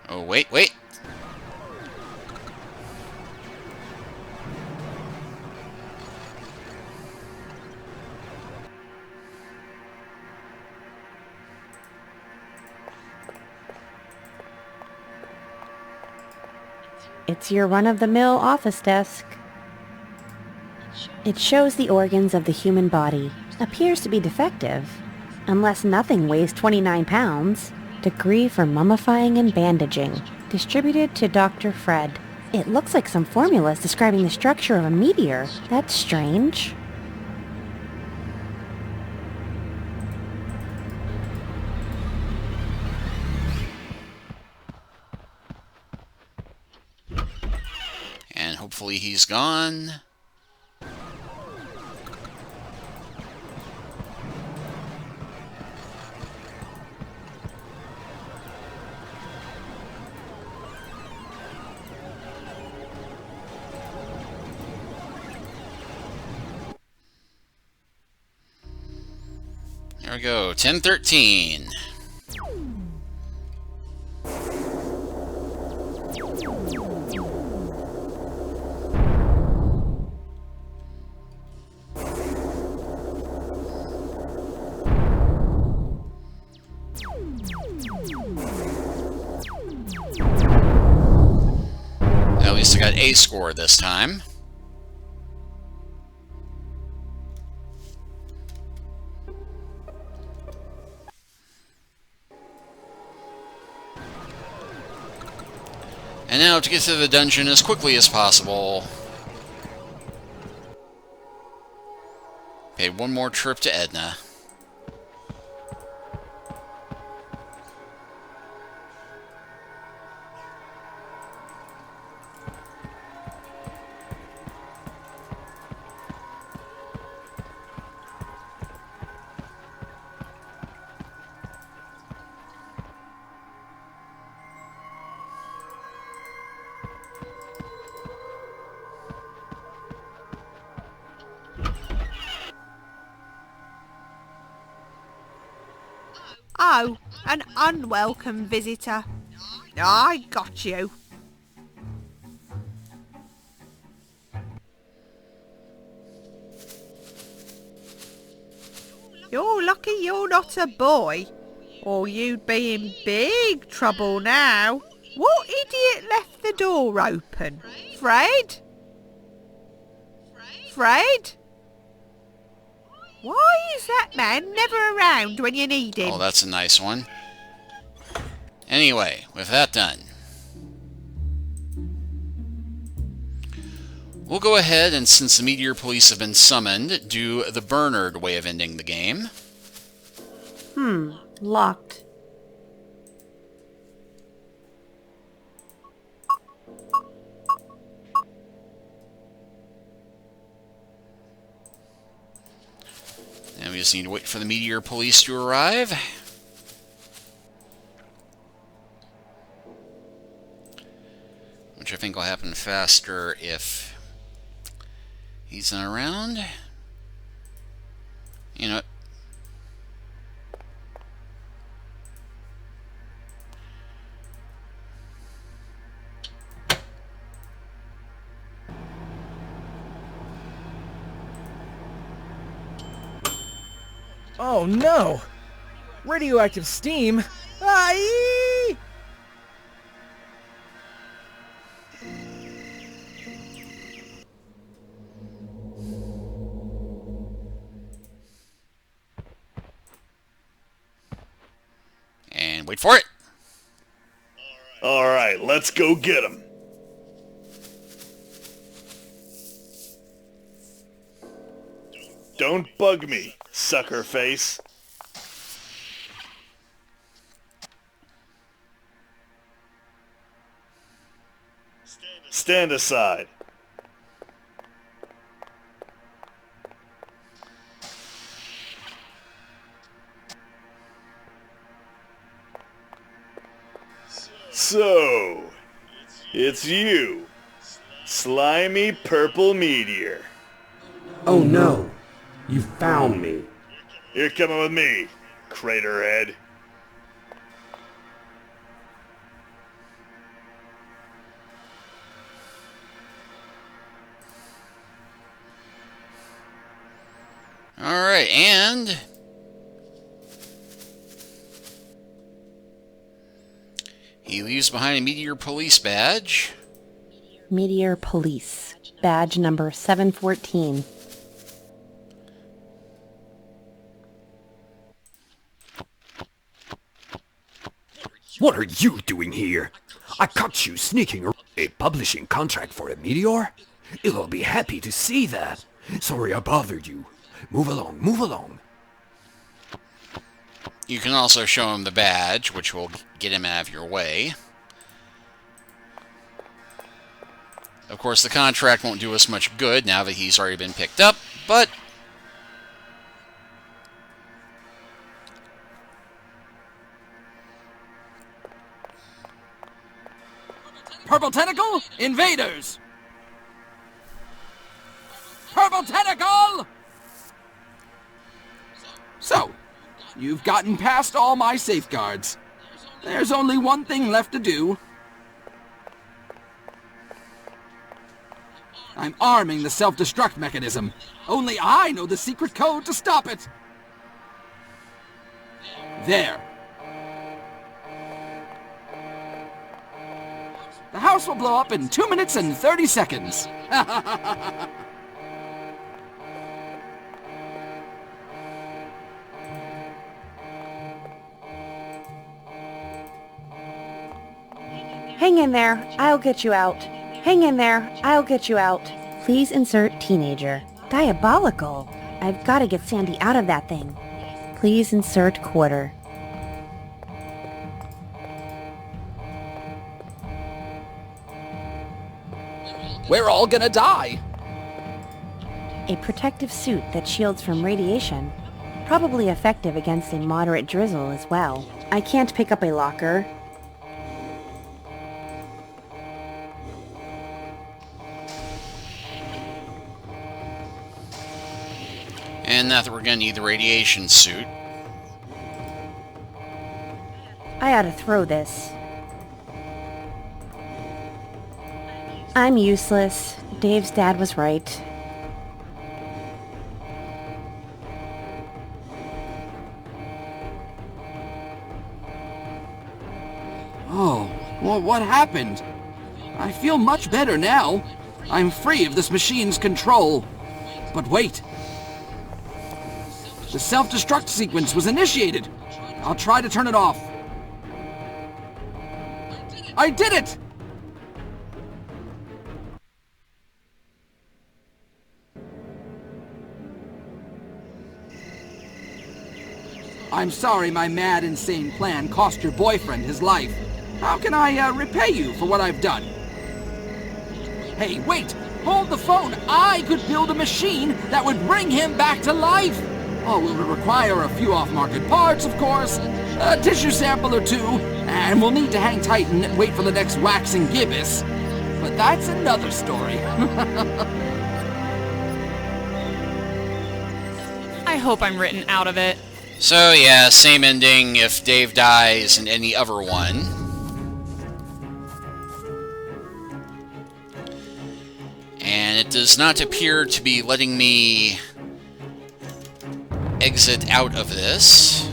Oh, wait. It's your run-of-the-mill office desk. It shows the organs of the human body. Appears to be defective. Unless nothing weighs 29 pounds. Degree for mummifying and bandaging. Distributed to Dr. Fred. It looks like some formulas describing the structure of a meteor. That's strange. hopefully he's gone. There we go, 10:13. At least I got a score this time. And now to get to the dungeon as quickly as possible. Okay, one more trip to Edna. Oh, an unwelcome visitor. I got you. You're lucky you're not a boy, or you'd be in big trouble now. What idiot left the door open? Fred? Fred? Why is that man never around when you need him? Oh, that's a nice one. Anyway, with that done, we'll go ahead and, since the Meteor Police have been summoned, do the Bernard way of ending the game. Locked. And we just need to wait for the Meteor Police to arrive. Which I think will happen faster if he's not around. You know what? Oh no! Radioactive steam! Aye! And wait for it. Alright, let's go get him. Don't bug me, sucker face. Stand aside. So, it's you, slimy purple meteor. Oh no, you found me. You're coming with me, Craterhead. Alright, and he leaves behind a Meteor Police badge. Meteor Police. Badge number 714. What are you doing here? I caught you sneaking a publishing contract for a meteor? It'll be happy to see that. Sorry I bothered you. Move along, move along. You can also show him the badge, which will get him out of your way. Of course, the contract won't do us much good now that he's already been picked up, but... Purple Tentacle, invaders! Purple Tentacle! So, you've gotten past all my safeguards. There's only one thing left to do. I'm arming the self-destruct mechanism. Only I know the secret code to stop it. There. The house will blow up in 2 minutes and 30 seconds. Hang in there, I'll get you out. Hang in there, I'll get you out. Please insert teenager. Diabolical. I've got to get Sandy out of that thing. Please insert quarter. We're all gonna die. A protective suit that shields from radiation. Probably effective against a moderate drizzle as well. I can't pick up a locker. And now that we're going to need the radiation suit. I ought to throw this. I'm useless. Dave's dad was right. Oh, well, what happened? I feel much better now. I'm free of this machine's control. But wait. The self-destruct sequence was initiated. I'll try to turn it off. I did it! I'm sorry my mad, insane plan cost your boyfriend his life. How can I repay you for what I've done? Hey, wait! Hold the phone! I could build a machine that would bring him back to life! Oh, it would require a few off-market parts, of course, a tissue sample or two, and we'll need to hang tight and wait for the next waxing gibbous. But that's another story. I hope I'm written out of it. So yeah, same ending if Dave dies in any other one. And it does not appear to be letting me exit out of this.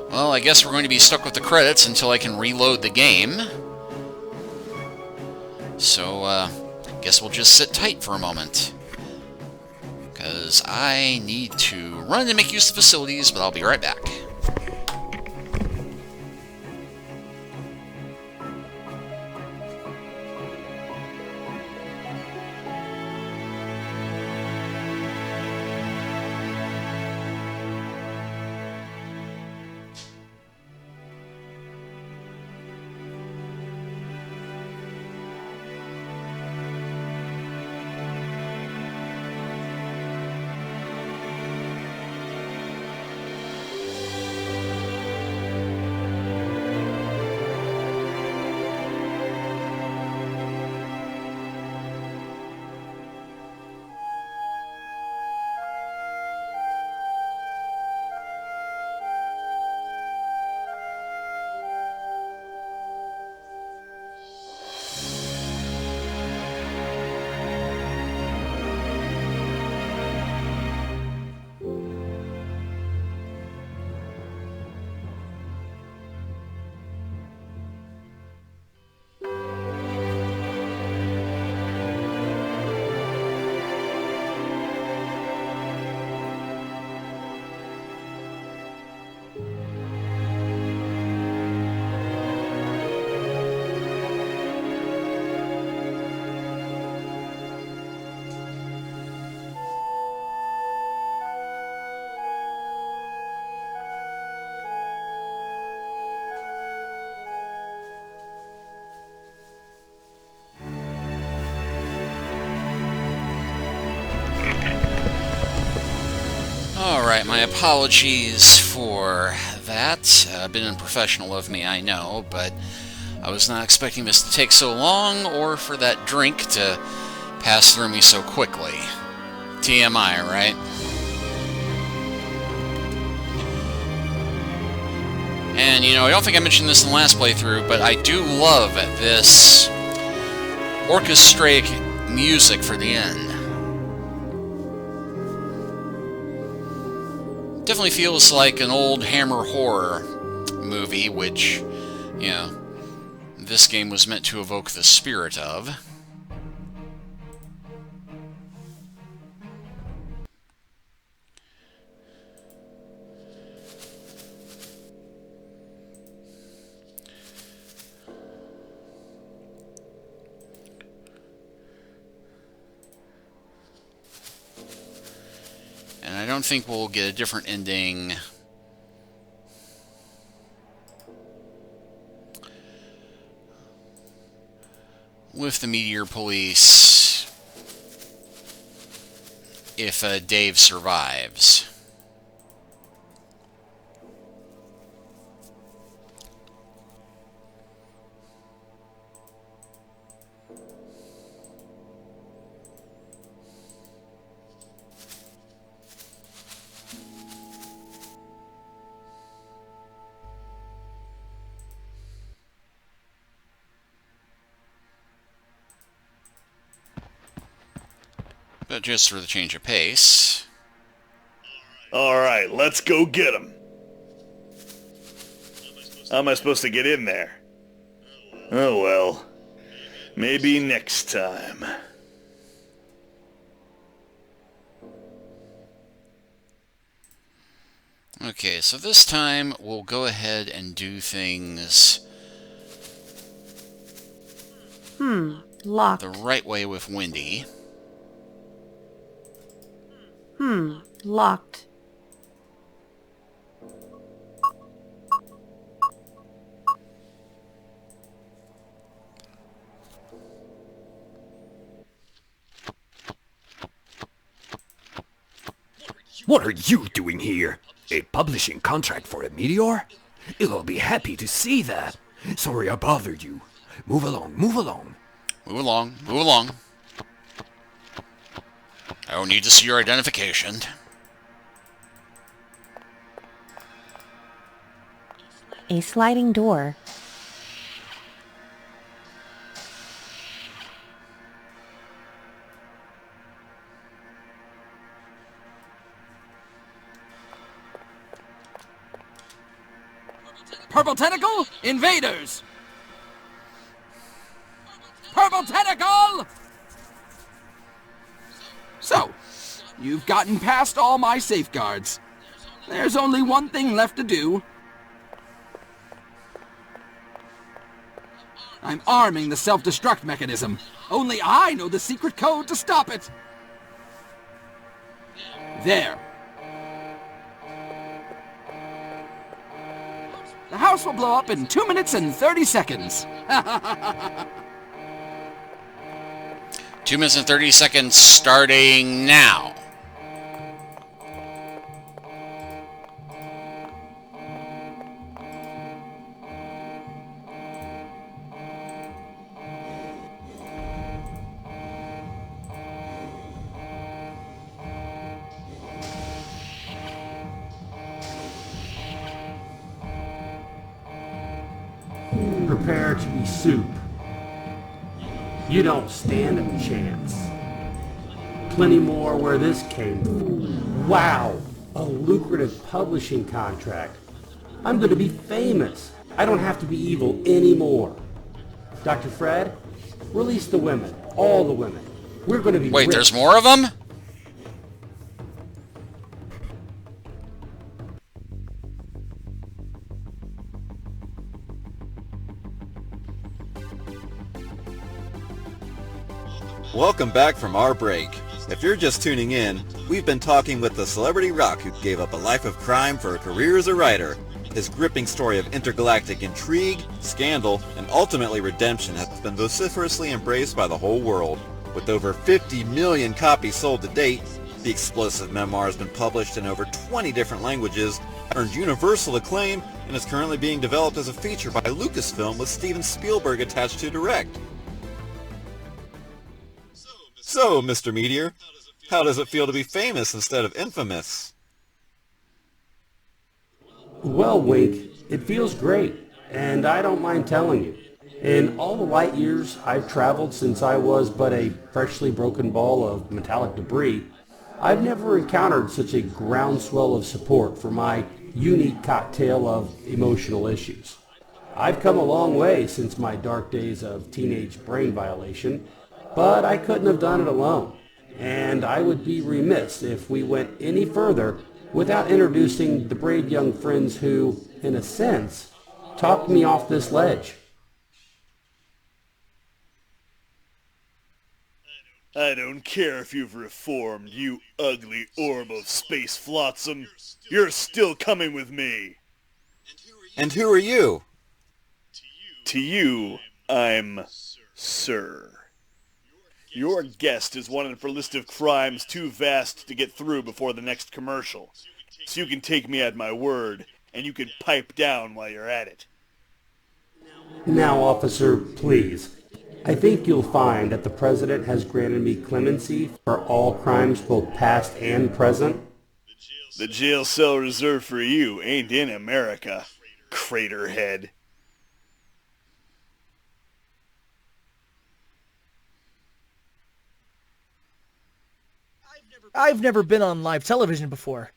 Well, I guess we're going to be stuck with the credits until I can reload the game. So, guess we'll just sit tight for a moment. Because I need to run and make use of the facilities, but I'll be right back. Alright, my apologies for that. A bit unprofessional of me, I know, but I was not expecting this to take so long or for that drink to pass through me so quickly. TMI, right? And, you know, I don't think I mentioned this in the last playthrough, but I do love this orchestratic music for the end. Definitely feels like an old Hammer horror movie, which, you know, this game was meant to evoke the spirit of. And I don't think we'll get a different ending with the Meteor Police if Dave survives. But just for the change of pace. Alright, let's go get him. How am I supposed to get in there? Oh well. Maybe next time. Okay, so this time we'll go ahead and do things Locked. the right way with Wendy. Locked. What are you doing here? A publishing contract for a meteor? I'll be happy to see that. Sorry I bothered you. Move along, move along. Move along, move along. I don't need to see your identification. A sliding door. Purple Tentacle, invaders! Purple Tentacle! So, you've gotten past all my safeguards. There's only one thing left to do. I'm arming the self-destruct mechanism. Only I know the secret code to stop it. There. The house will blow up in 2 minutes and 30 seconds. 2 minutes and 30 seconds starting now. Prepare to be soup. You don't stand a chance. Plenty more where this came from. Wow, a lucrative publishing contract. I'm going to be famous. I don't have to be evil anymore. Dr. Fred, release the women. All the women. We're going to be Wait, rich. there's more of them? Welcome back from our break. If you're just tuning in, we've been talking with the celebrity rock who gave up a life of crime for a career as a writer. His gripping story of intergalactic intrigue, scandal, and ultimately redemption has been vociferously embraced by the whole world. With over 50 million copies sold to date, The explosive memoir has been published in over 20 different languages, earned universal acclaim, and is currently being developed as a feature by Lucasfilm with Steven Spielberg attached to direct. So, Mr. Meteor, how does it feel to be famous instead of infamous? Well, Wink, it feels great, and I don't mind telling you. In all the light years I've traveled since I was but a freshly broken ball of metallic debris, I've never encountered such a groundswell of support for my unique cocktail of emotional issues. I've come a long way since my dark days of teenage brain violation, but I couldn't have done it alone, and I would be remiss if we went any further without introducing the brave young friends who, in a sense, talked me off this ledge. I don't care if you've reformed, you ugly orb of space flotsam. You're still coming with me. And who are you? To you, I'm Sir. Your guest is wanted for a list of crimes too vast to get through before the next commercial. So you can take me at my word, and you can pipe down while you're at it. Now, officer, please. I think you'll find that the President has granted me clemency for all crimes both past and present. The jail cell reserved for you ain't in America, craterhead. I've never been on live television before.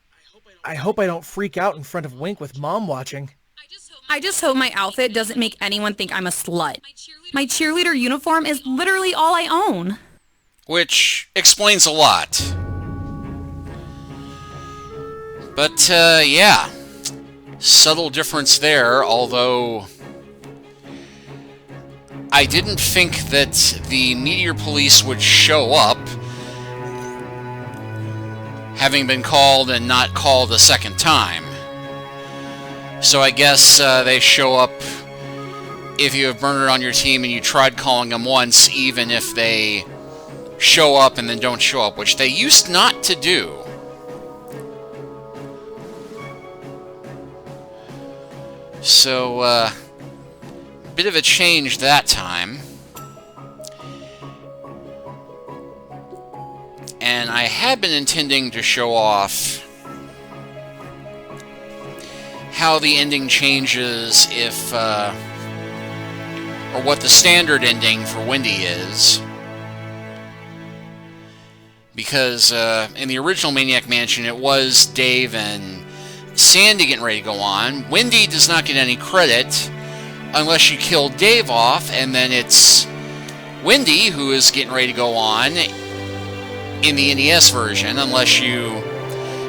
I hope I don't freak out in front of Wink with Mom watching. I just hope my outfit doesn't make anyone think I'm a slut. My cheerleader uniform is literally all I own. Which explains a lot. But, yeah. Subtle difference there, although I didn't think that the Meteor Police would show up, having been called and not called a second time. So I guess they show up if you have Bernard on your team and you tried calling them once, even if they show up and then don't show up, which they used not to do. So, bit of a change that time. And I had been intending to show off how the ending changes if, or what the standard ending for Wendy is. Because in the original Maniac Mansion, it was Dave and Sandy getting ready to go on. Wendy does not get any credit unless you kill Dave off, and then it's Wendy who is getting ready to go on in the NES version, unless you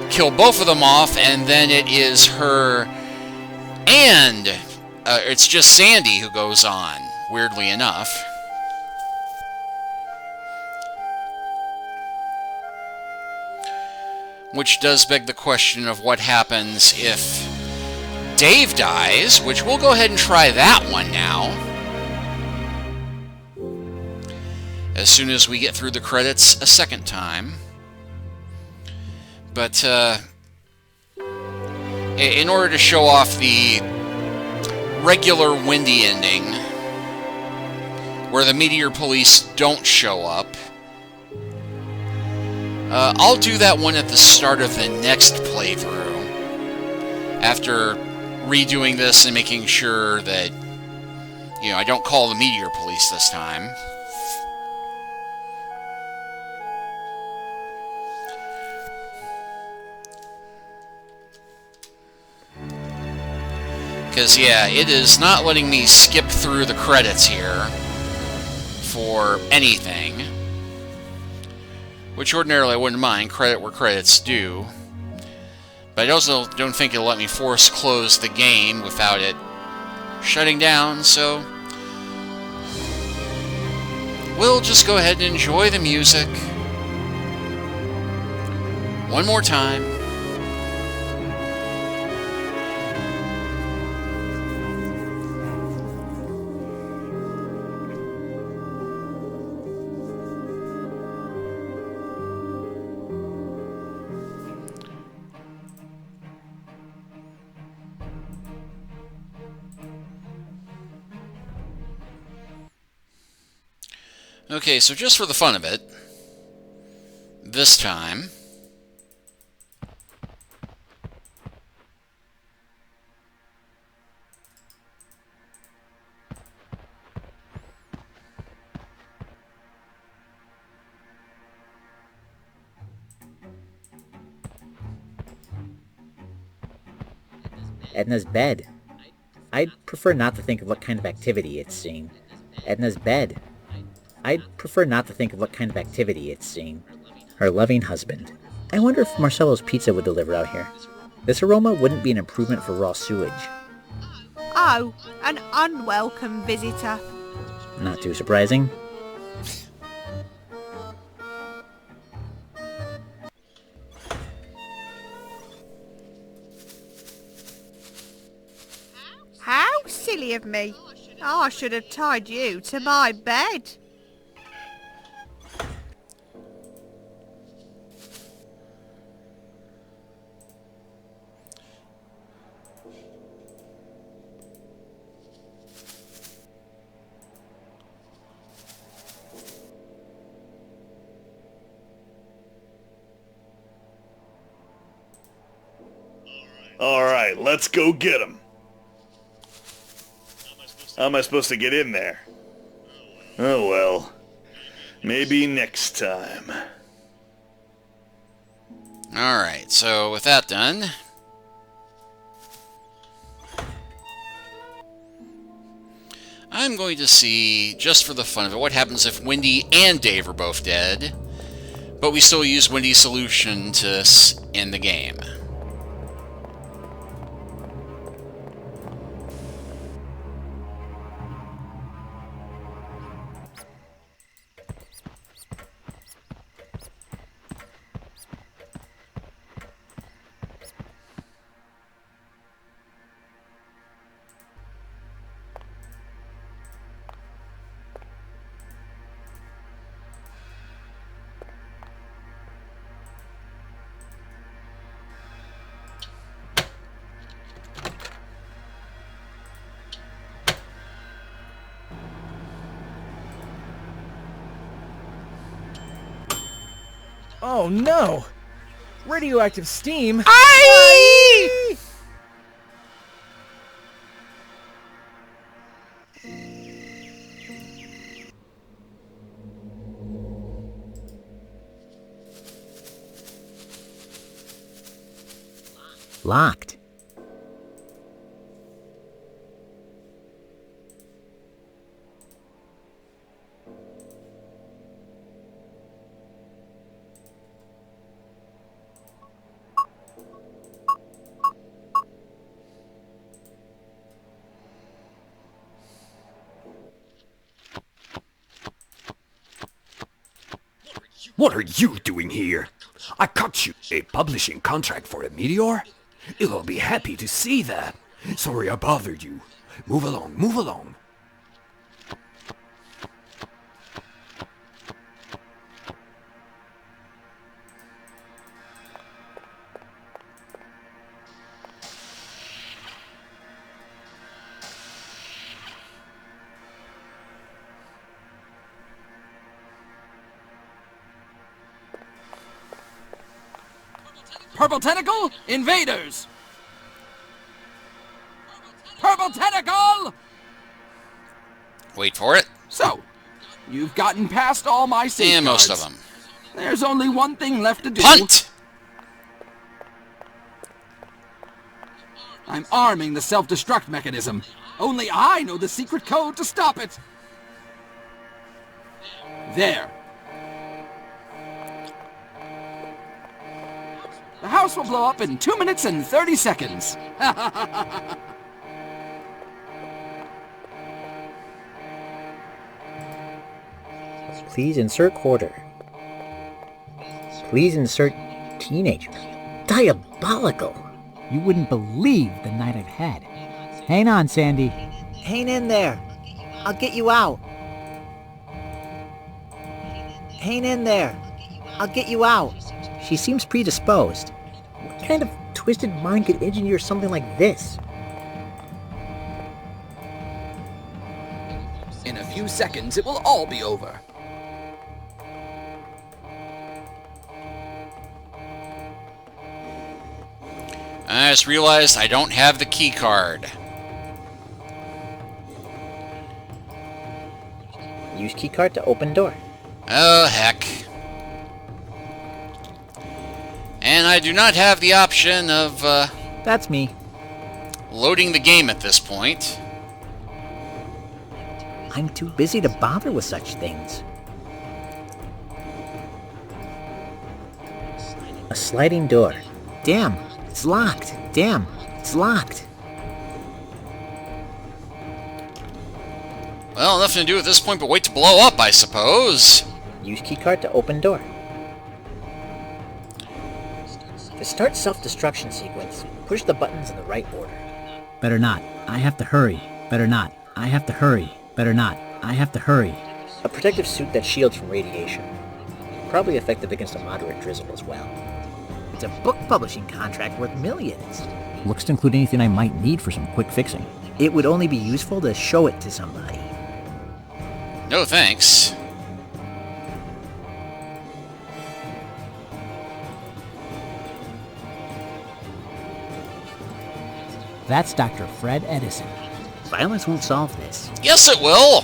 kill both of them off, and then it is her and it's just Sandy who goes on, weirdly enough. Which does beg the question of what happens if Dave dies, which we'll go ahead and try that one now. As soon as we get through the credits a second time. But in order to show off the regular Wendy ending, where the Meteor Police don't show up, I'll do that one at the start of the next playthrough, after redoing this and making sure that, you know, I don't call the Meteor Police this time. Because, yeah, it is not letting me skip through the credits here for anything. Which ordinarily I wouldn't mind, credit where credit's due. But I also don't think it'll let me force close the game without it shutting down, so we'll just go ahead and enjoy the music one more time. Okay, so just for the fun of it, this time... Edna's bed. I'd prefer not to think of what kind of activity it's seeing. Edna's bed. I'd prefer not to think of what kind of activity it's seeing. Her loving husband. I wonder if Marcello's Pizza would deliver out here. This aroma wouldn't be an improvement for raw sewage. Oh, an unwelcome visitor. Not too surprising. How silly of me. I should have tied you to my bed. Alright, let's go get him. How am I supposed to get in there? Oh well. Maybe next time. Alright, so with that done... I'm going to see, just for the fun of it, what happens if Wendy and Dave are both dead, but we still use Wendy's solution to end the game. Oh no! Radioactive steam! Aye! Locked. What are you doing here? I cut you a publishing contract for a Meteor? I'll be happy to see that. Sorry I bothered you. Move along, move along. Purple Tentacle, invaders! Purple Tentacle! Wait for it. So, you've gotten past all my safeguards. And most of them. There's only one thing left to do. Punt! I'm arming the self-destruct mechanism. Only I know the secret code to stop it. There. The house will blow up in 2 minutes and 30 seconds. Please insert quarter. Please insert teenager. Diabolical. You wouldn't believe the night I've had. Hang on, Sandy. Hang in there. I'll get you out. Hang in there. I'll get you out. She seems predisposed. What kind of twisted mind could engineer something like this? In a few seconds, it will all be over. I just realized I don't have the key card. Use keycard to open door. Oh, heck. And I do not have the option of, That's me. loading the game at this point. I'm too busy to bother with such things. A sliding door. Damn, it's locked. Damn, it's locked. Well, nothing to do at this point but wait to blow up, I suppose. Use keycard to open door. To start self-destruction sequence, push the buttons in the right order. Better not. I have to hurry. Better not. I have to hurry. Better not. I have to hurry. A protective suit that shields from radiation. Probably effective against a moderate drizzle as well. It's a book publishing contract worth millions. Looks to include anything I might need for some quick fixing. It would only be useful to show it to somebody. No thanks. That's Dr. Fred Edison. Violence won't solve this. Yes, it will!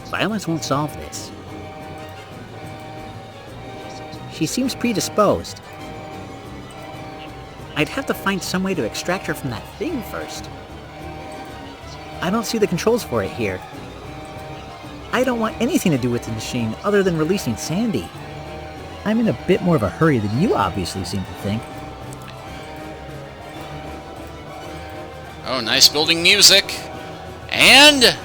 Violence won't solve this. She seems predisposed. I'd have to find some way to extract her from that thing first. I don't see the controls for it here. I don't want anything to do with the machine other than releasing Sandy. I'm in a bit more of a hurry than you obviously seem to think. Oh, nice building music. And...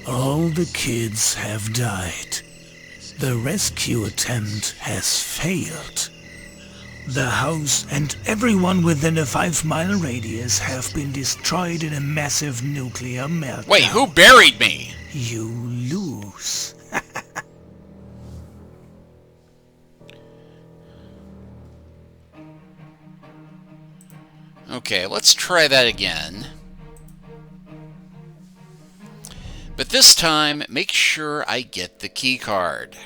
All the kids have died. The rescue attempt has failed. The house and everyone within a 5-mile radius have been destroyed in a massive nuclear meltdown. Wait, who buried me? You lose. Okay, let's try that again. But this time, make sure I get the key card.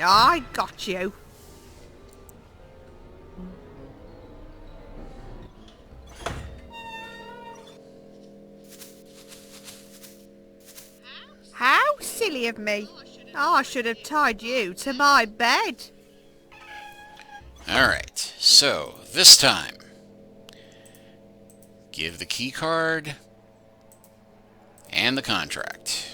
I got you. How silly of me. I should have tied you to my bed. Alright, so this time, give the key card and the contract.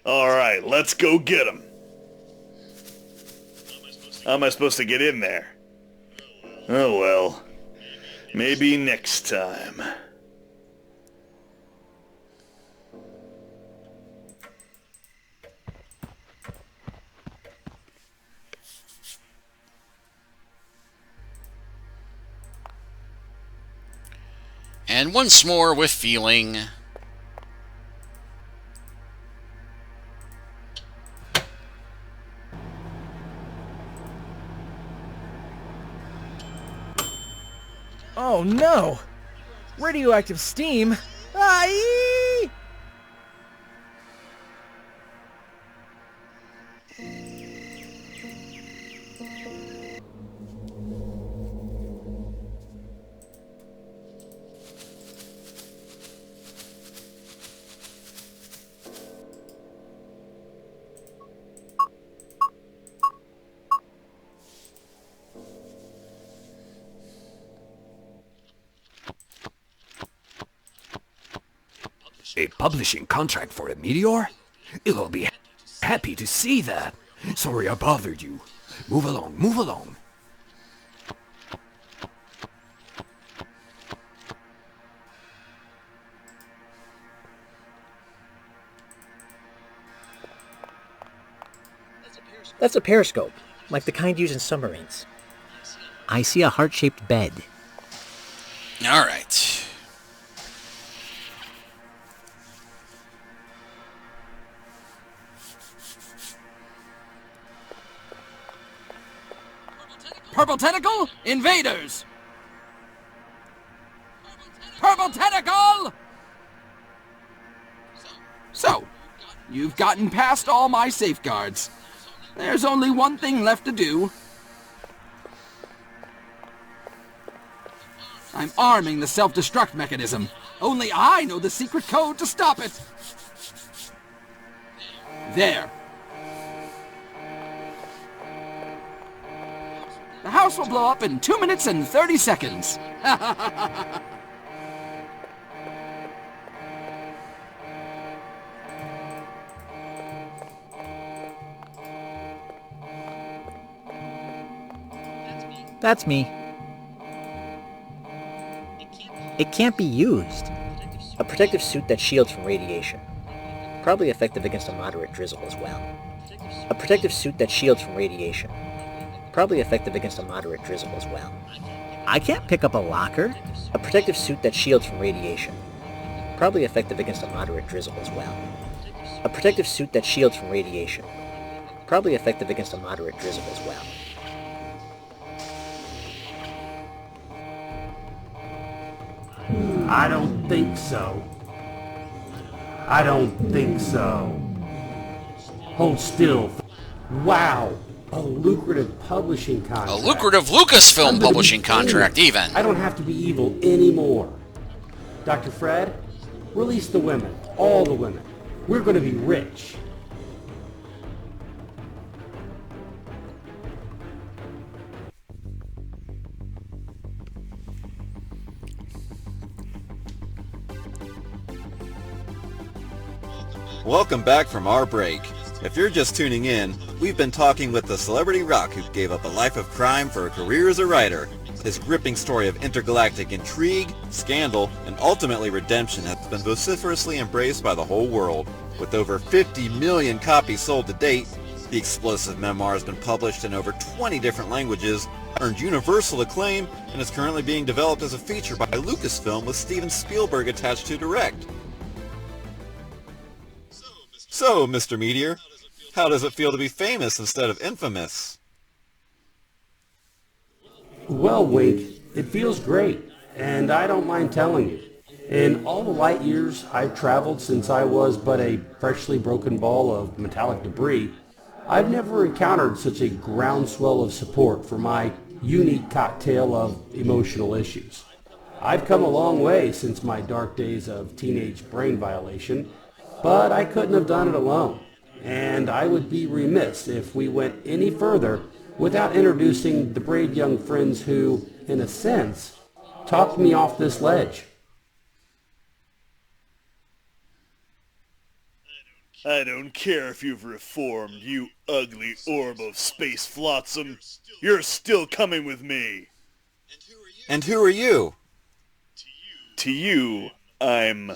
Alright, let's go get him. How am I supposed to get in there? Oh well. Maybe next time. And once more with feeling. Oh no! Radioactive steam? Aye! A publishing contract for a meteor? I'll be happy to see that. Sorry I bothered you. Move along, move along. That's a periscope, like the kind used in submarines. I see a heart-shaped bed. All right. Purple Tentacle, invaders! Purple Tentacle! So, you've gotten past all my safeguards. There's only one thing left to do. I'm arming the self-destruct mechanism. Only I know the secret code to stop it. There. The house will blow up in 2 minutes and 30 seconds. That's me. It can't be used. A protective suit that shields from radiation. Probably effective against a moderate drizzle as well. A protective suit that shields from radiation. Probably effective against a moderate drizzle as well. I can't pick up a locker. A protective suit that shields from radiation. Probably effective against a moderate drizzle as well. A protective suit that shields from radiation. Probably effective against a moderate drizzle as well. I don't think so. I don't think so. Hold still. Wow. A lucrative publishing contract. A lucrative Lucasfilm publishing contract, even. I don't have to be evil anymore. Dr. Fred, release the women. All the women. We're going to be rich. Welcome back from our break. If you're just tuning in, we've been talking with the celebrity rock who gave up a life of crime for a career as a writer. His gripping story of intergalactic intrigue, scandal, and ultimately redemption has been vociferously embraced by the whole world. With over 50 million copies sold to date, the explosive memoir has been published in over 20 different languages, earned universal acclaim, and is currently being developed as a feature by Lucasfilm with Steven Spielberg attached to direct. So, Mr. Meteor, how does it feel to be famous instead of infamous? Well, Wink, it feels great, and I don't mind telling you. In all the light years I've traveled since I was but a freshly broken ball of metallic debris, I've never encountered such a groundswell of support for my unique cocktail of emotional issues. I've come a long way since my dark days of teenage brain violation, but I couldn't have done it alone, and I would be remiss if we went any further without introducing the brave young friends who, in a sense, talked me off this ledge. I don't care if you've reformed, you ugly orb of space flotsam. You're still coming with me. And who are you? To you, I'm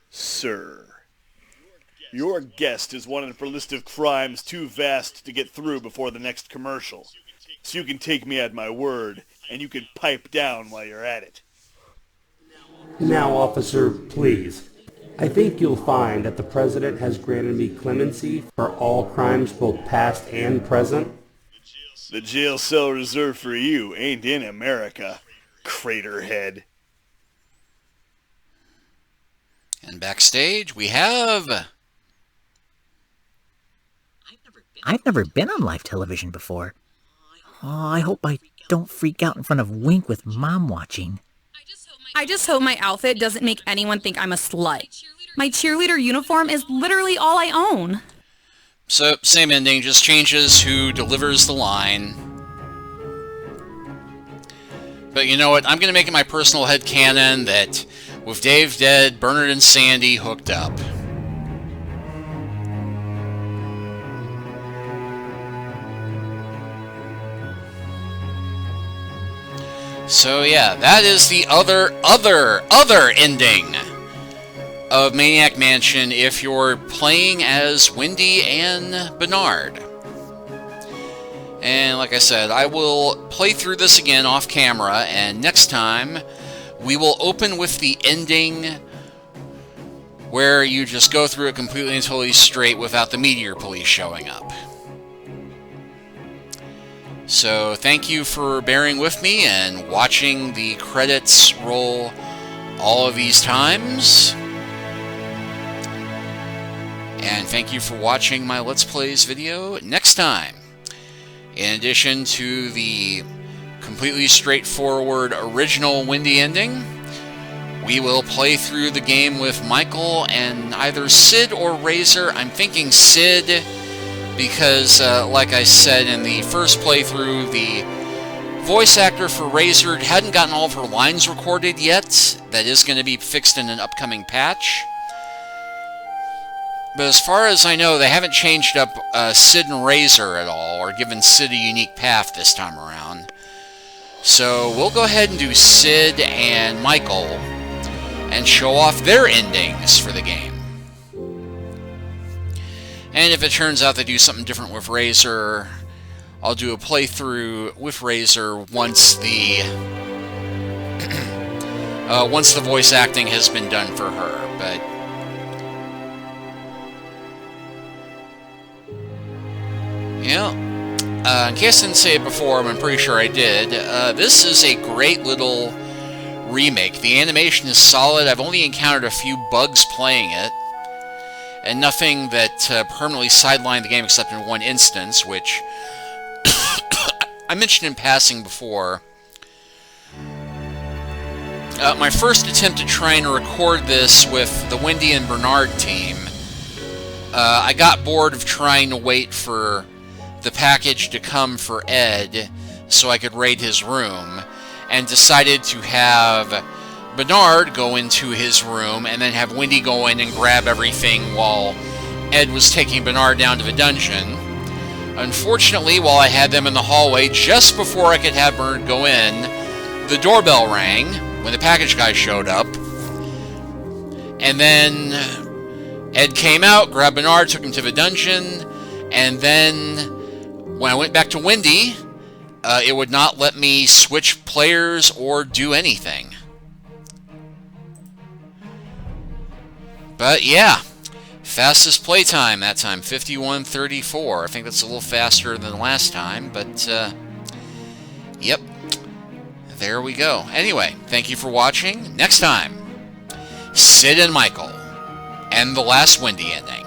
Sir. Your guest is wanted for a list of crimes too vast to get through before the next commercial. So you can take me at my word, and you can pipe down while you're at it. Now, officer, please. I think you'll find that the President has granted me clemency for all crimes both past and present. The jail cell reserved for you ain't in America, craterhead. backstage, we have... I've never been on live television before. Oh, I hope I don't freak out in front of Wink with Mom watching. I just hope my outfit doesn't make anyone think I'm a slut. My cheerleader uniform is literally all I own. So, same ending, just changes who delivers the line. But you know what? I'm going to make it my personal headcanon that with Dave dead, Bernard and Sandy hooked up. So yeah, that is the other ending of Maniac Mansion if you're playing as Wendy and Bernard. And like I said, I will play through this again off camera, and next time we will open with the ending where you just go through it completely and totally straight without the Meteor Police showing up. So thank you for bearing with me and watching the credits roll all of these times. And thank you for watching my Let's Plays video next time. In addition to the completely straightforward original Wendy ending, we will play through the game with Michael and either Sid or Razor. I'm thinking Sid because, like I said in the first playthrough, the voice actor for Razor hadn't gotten all of her lines recorded yet. That is going to be fixed in an upcoming patch. But as far as I know, they haven't changed up Sid and Razor at all, or given Sid a unique path this time around. So we'll go ahead and do Sid and Michael and show off their endings for the game. And if it turns out they do something different with Razor, I'll do a playthrough with Razor once the once the voice acting has been done for her. But yeah, in case I didn't say it before, I'm pretty sure I did. This is a great little remake. The animation is solid. I've only encountered a few bugs playing it, and nothing that permanently sidelined the game except in one instance, which I mentioned in passing before. My first attempt to try and record this with the Wendy and Bernard team, I got bored of trying to wait for the package to come for Ed so I could raid his room, and decided to have Bernard go into his room and then have Wendy go in and grab everything while Ed was taking Bernard down to the dungeon. Unfortunately, while I had them in the hallway, just before I could have Bernard go in, the doorbell rang when the package guy showed up. And then Ed came out, grabbed Bernard, took him to the dungeon, and then when I went back to Wendy, it would not let me switch players or do anything. But yeah, fastest playtime that time, 51:34. I think that's a little faster than last time, but yep, there we go. Anyway, thank you for watching. Next time, Sid and Michael, and the last Wendy ending.